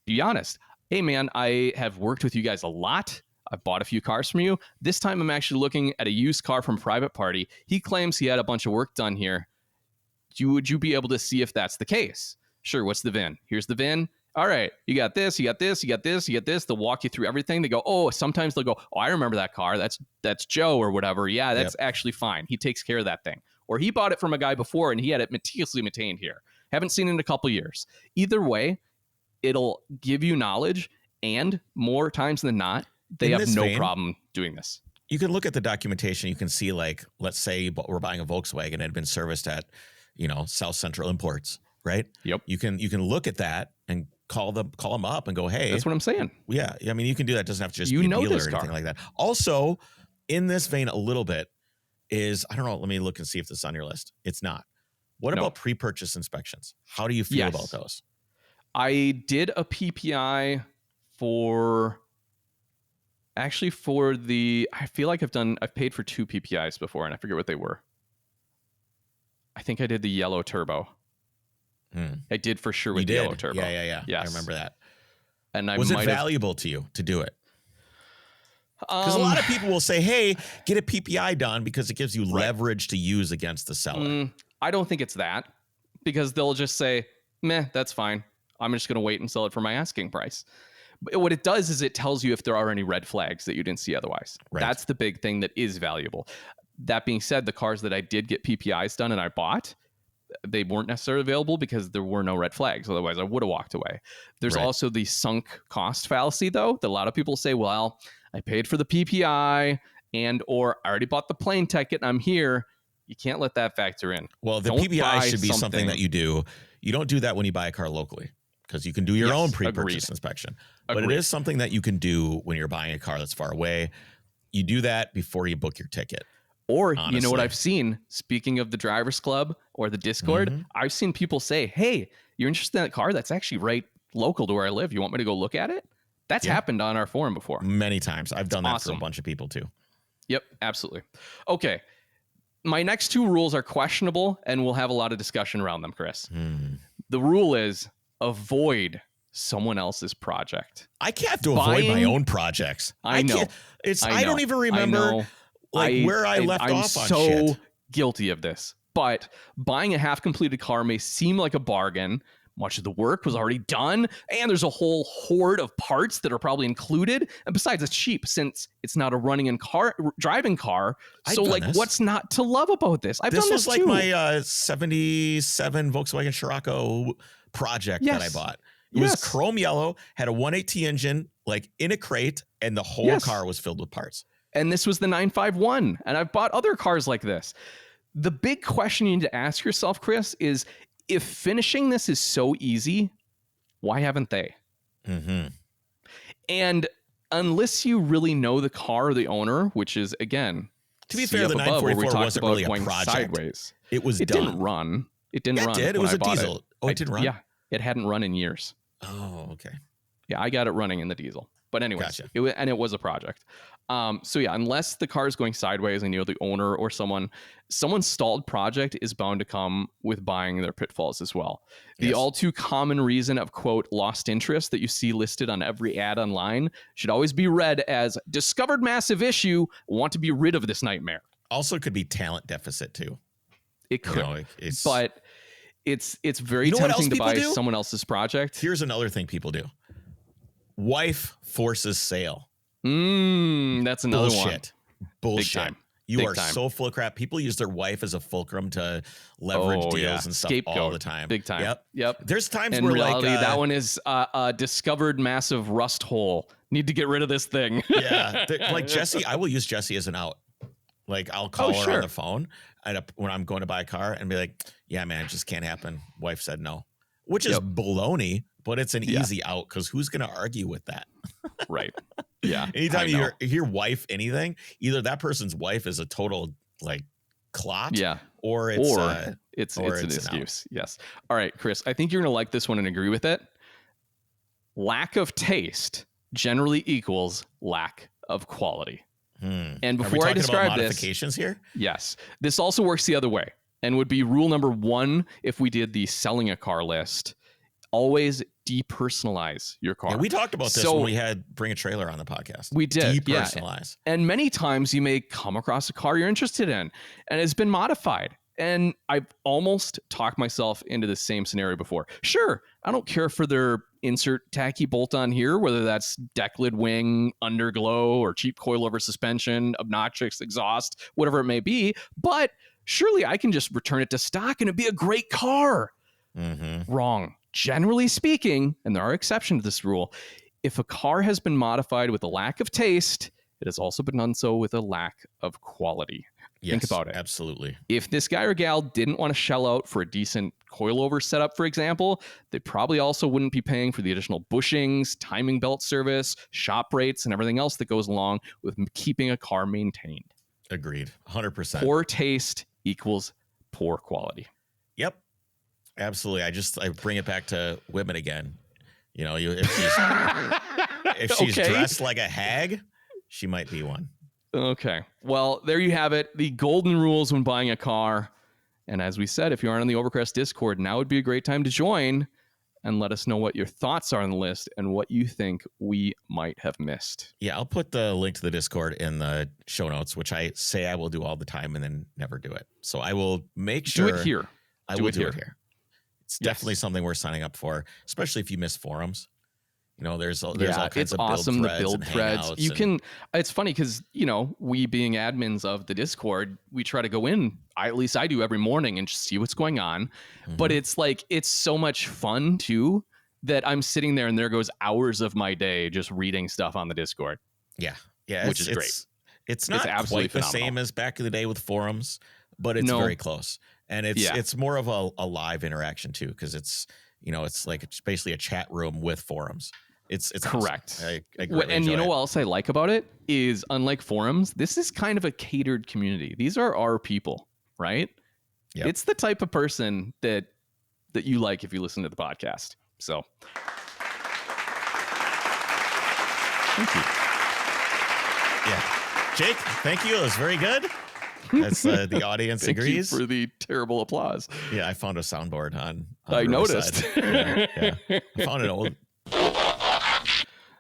be honest. Hey, man, I have worked with you guys a lot. I've bought a few cars from you. This time I'm actually looking at a used car from private party. He claims he had a bunch of work done here. Would you be able to see if that's the case? Sure. What's the VIN? Here's the VIN. All right, you got this, you got this, you got this, you got this. They'll walk you through everything. They go, oh, sometimes they'll go, oh, I remember that car. That's Joe or whatever. Yeah, that's actually fine. He takes care of that thing. Or he bought it from a guy before and he had it meticulously maintained here. Haven't seen it in a couple years. Either way, it'll give you knowledge, and more times than not, they have no problem doing this. You can look at the documentation. You can see, like, let's say we're buying a Volkswagen and it had been serviced at, South Central Imports, right? Yep. You can look at that and call them up and go, hey, that's what I'm saying. Yeah. I mean, you can do that. It doesn't have to just be a dealer or anything like that. Also, in this vein, a little bit is, I don't know, let me look and see if this is on your list. It's not. What about pre-purchase inspections? How do you feel about those? I did a PPI I feel like I've paid for 2 PPIs before, and I forget what they were. I think I did the yellow turbo. I did for sure with the yellow turbo. Yeah. Yes. I remember that. And was it valuable to you to do it? Because a lot of people will say, hey, get a PPI done because it gives you leverage to use against the seller. I don't think it's that, because they'll just say, meh, that's fine. I'm just going to wait and sell it for my asking price. But what it does is it tells you if there are any red flags that you didn't see otherwise. Right. That's the big thing that is valuable. That being said, the cars that I did get PPIs done and I bought, they weren't necessarily available because there were no red flags. Otherwise, I would have walked away. There's also the sunk cost fallacy, though, that a lot of people say, well, I paid for the PPI and or I already bought the plane ticket and I'm here. You can't let that factor in. Well, the PPI should be something that you do. You don't do that when you buy a car locally, because you can do your own pre-purchase inspection. But it is something that you can do when you're buying a car that's far away. you do that before you book your ticket. Or, honestly. you know what I've seen? Speaking of the Drivers Club or the Discord, Mhm. I've seen people say, hey, you're interested in that car? That's actually right local to where I live. You want me to go look at it? That's Yeah. happened on our forum before. Many times. I've done that for a awesome. bunch of people too. Yep, absolutely. Okay. My next two rules are questionable, and we'll have a lot of discussion around them, Chris. The rule is avoid someone else's project. I can't have to avoid my own projects. I know. I don't even remember where I left I'm off on so shit. guilty of this. But buying a half-completed car may seem like a bargain. Much of the work was already done, and there's a whole horde of parts that are probably included. And besides, it's cheap since it's not a driving car. So, what's not to love about this? I've done this was too. like my 77 Volkswagen Scirocco project that I bought. It was chrome yellow, had a 1.8T engine, like in a crate, and the whole car was filled with parts. And this was the 951, and I've bought other cars like this. The big question you need to ask yourself, Chris, is if finishing this is so easy, why haven't they? Mm-hmm. And unless you really know the car or the owner, which is, again, to be fair, the 944 wasn't really a project. Sideways. It was It done. didn't run. It didn't run. It did. It was a diesel. It didn't run? Yeah. It hadn't run in years. Oh, okay. Yeah, I got it running in the diesel. But anyways, Gotcha. it was a project. So yeah, unless the car is going sideways and you're the owner or someone's stalled project is bound to come with buying their pitfalls as well. The all too common reason of, quote, lost interest that you see listed on every ad online should always be read as discovered massive issue, want to be rid of this nightmare. Also could be talent deficit too. It could, but it's very tempting to buy someone else's project. Here's another thing people do. Wife forces sale. That's another one. Bullshit. Big time. You are so full of crap. People use their wife as a fulcrum to leverage deals and stuff Scapegoat. all the time. Big time. Yep. There's times in where reality, like that one is a discovered massive rust hole. Need to get rid of this thing. Yeah. Like Jesse, I will use Jesse as an out. Like I'll call her on the phone when I'm going to buy a car and be like, yeah, man, it just can't happen. Wife said no, which is baloney, but it's an easy out because who's going to argue with that? Right. Yeah. Anytime you hear wife anything, either that person's wife is a total like clot, or it's an excuse. Yes. All right, Chris, I think you're going to like this one and agree with it. Lack of taste generally equals lack of quality. And before I describe this, modifications here, yes, this also works the other way and would be rule number 1 if we did the selling a car list. Always depersonalize your car. Yeah, we talked about this when we had Bring a Trailer on the podcast. We did. Depersonalize. Yeah. And many times you may come across a car you're interested in and it's been modified. And I've almost talked myself into the same scenario before. Sure, I don't care for their insert tacky bolt on here, whether that's deck lid wing, underglow, or cheap coilover suspension, obnoxious exhaust, whatever it may be. But surely I can just return it to stock and it'd be a great car. Wrong. Generally speaking, and there are exceptions to this rule, if a car has been modified with a lack of taste, it has also been done so with a lack of quality. Think about it. Absolutely. If this guy or gal didn't want to shell out for a decent coilover setup, for example, they probably also wouldn't be paying for the additional bushings, timing belt service, shop rates, and everything else that goes along with keeping a car maintained. Agreed. 100%. Poor taste equals poor quality. Yep. Absolutely. I bring it back to women again. You know, if she's dressed like a hag, she might be one. Okay. Well, there you have it. The golden rules when buying a car. And as we said, if you aren't on the Overcrest Discord, now would be a great time to join and let us know what your thoughts are on the list and what you think we might have missed. Yeah, I'll put the link to the Discord in the show notes, which I say I will do all the time and then never do it. So I will make sure. Do it here. I will do it here. It's definitely something we're signing up for, especially if you miss forums. You know, there's all kinds of awesome. build threads. The build threads. You can. It's funny because we being admins of the Discord, we try to go in. At least I do every morning and just see what's going on. But it's so much fun too that I'm sitting there and there goes hours of my day just reading stuff on the Discord. Yeah, which is great. It's not absolutely quite the same as back in the day with forums, but it's very close. And it's more of a live interaction too, because it's basically a chat room with forums. It's correct. Awesome. I And you know it. what else I like about it is, unlike forums, this is kind of a catered community. These are our people, right? Yep. It's the type of person that you like if you listen to the podcast. So thank you. Yeah. Jake, thank you. It was very good. That's the audience Thank agrees. you for the terrible applause. Yeah, I found a soundboard on I noticed. Yeah. I found an old.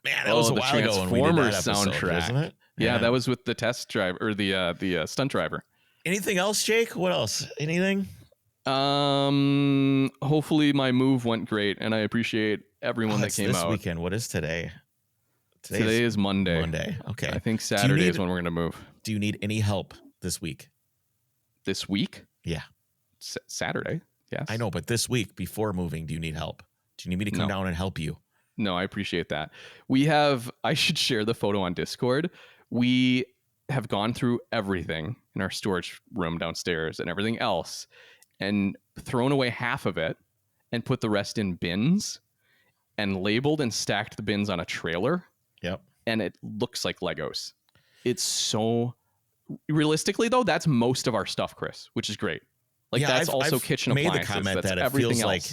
Man, that was a while ago when we did that episode, soundtrack, wasn't it? Yeah, that was with the test driver or the stunt driver. Anything else, Jake? What else? Anything? Hopefully my move went great, and I appreciate everyone that came this out. Weekend. What is today? Today is Monday. Monday. Okay. I think Saturday is when we're gonna move. Do you need any help this week? This week? Yeah. Saturday. Yes. I know, but this week before moving, do you need help? Do you need me to come down and help you? No, I appreciate that. I should share the photo on Discord. We have gone through everything in our storage room downstairs and everything else and thrown away half of it and put the rest in bins and labeled and stacked the bins on a trailer. Yep. And it looks like Legos. It's so realistically though, that's most of our stuff, Chris, which is great. Like that's also kitchen appliances. Made the comment that's that it feels like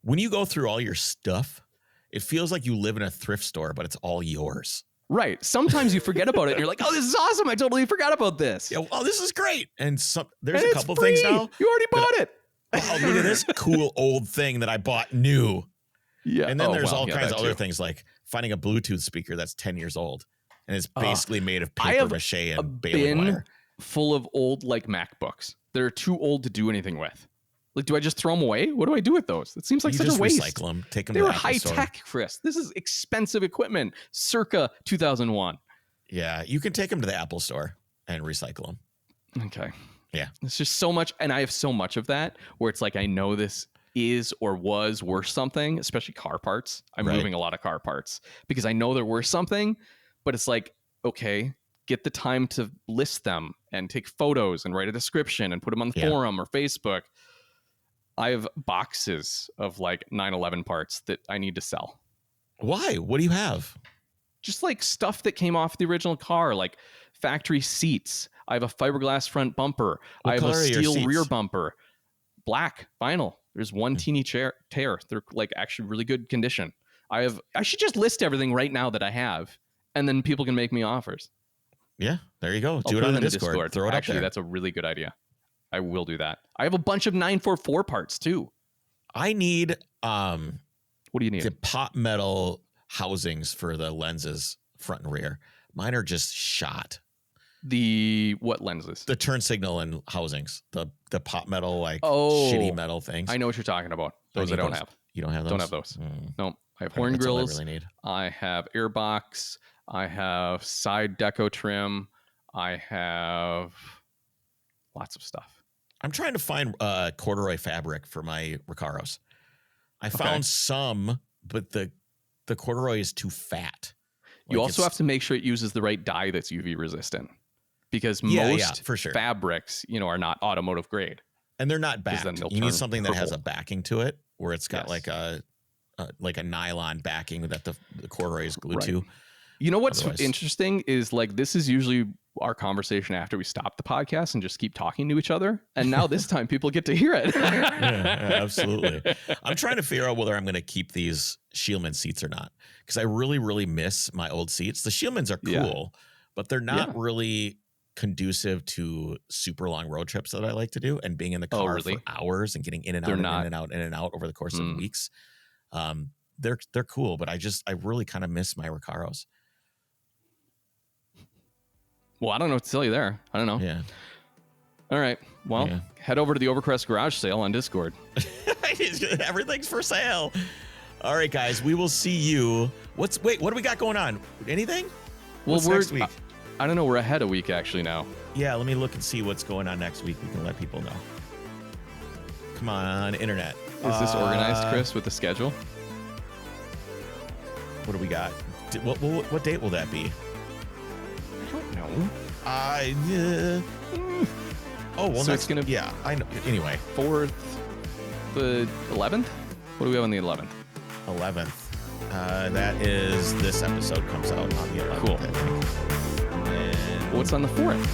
when you go through all your stuff, it feels like you live in a thrift store, but it's all yours. Right. Sometimes you forget about it and you're like, oh, this is awesome. I totally forgot about this. Yeah, well, this is great. And there's a couple things now. You already bought it. Oh, look at this cool old thing that I bought new. Yeah. And then there's all kinds of other things like finding a Bluetooth speaker that's 10 years old and it's basically made of paper mache and baling wire. Full of old like MacBooks. They're too old to do anything with. Like, do I just throw them away? What do I do with those? It seems like such a waste. Recycle them. Take them. They to were the Apple Store. high tech, Chris. This is expensive equipment, circa 2001. Yeah, you can take them to the Apple Store and recycle them. Okay. Yeah, it's just so much, and I have so much of that where it's like I know this is or was worth something, especially car parts. I'm moving a lot of car parts because I know they're worth something, but it's like, okay, get the time to list them and take photos and write a description and put them on the forum or Facebook. I have boxes of like 9/11 parts that I need to sell. Why? What do you have? Just like stuff that came off the original car, like factory seats. I have a fiberglass front bumper. I have a steel rear bumper. Black vinyl. There's one teeny tear. They're like actually really good condition. I should just list everything right now that I have, and then people can make me offers. Yeah, there you go. Do it on the Discord. Throw it actually, up there. That's a really good idea. I will do that. I have a bunch of 944 parts too. I need what do you need? The pot metal housings for the lenses front and rear. Mine are just shot. The what lenses? The turn signal and housings. The pot metal shitty metal things. I know what you're talking about. Those I don't have. You don't have those? Don't have those. No. I have horn grills. All I really need. I have airbox. I have side deco trim. I have lots of stuff. I'm trying to find corduroy fabric for my Recaros. I found some, but the corduroy is too fat. You also have to make sure it uses the right dye that's UV resistant, because most for sure. fabrics, are not automotive grade, and they're not backed. You need something that has a backing to it, where it's got like a nylon backing that the corduroy is glued to. You know what's interesting is like this is usually our conversation after we stop the podcast and just keep talking to each other. And now this time people get to hear it. Yeah, absolutely. I'm trying to figure out whether I'm going to keep these Shieldman seats or not, because I really, really miss my old seats. The Shieldmans are cool, but they're not really conducive to super long road trips that I like to do and being in the car for hours and getting in and out and in and out and in and out over the course of weeks. They're cool, but I really kind of miss my Recaros. Well, I don't know what to tell you there. I don't know. Yeah. All right. Well, head over to the Overcrest garage sale on Discord. Everything's for sale. All right, guys. We will see you. What do we got going on? Anything? What's next week? I don't know. We're ahead a week actually now. Yeah. Let me look and see what's going on next week. We can let people know. Come on, internet. Is this organized, Chris, with the schedule? What do we got? What date will that be? No. Oh, well, so it's going to be... Yeah, I know. Anyway. 4th, the 11th? What do we have on the 11th? 11th. That is, this episode comes out on the 11th. Cool. I think. And What's on the 4th?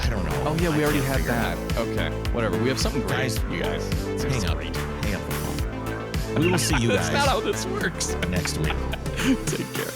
I don't know. Oh, yeah, we I already can't had figure it out. that. Okay, whatever. We have something great, Guys, you guys. It's Hang up. great. Hang up the phone. We will see you That's guys not how this works. next week. Take care.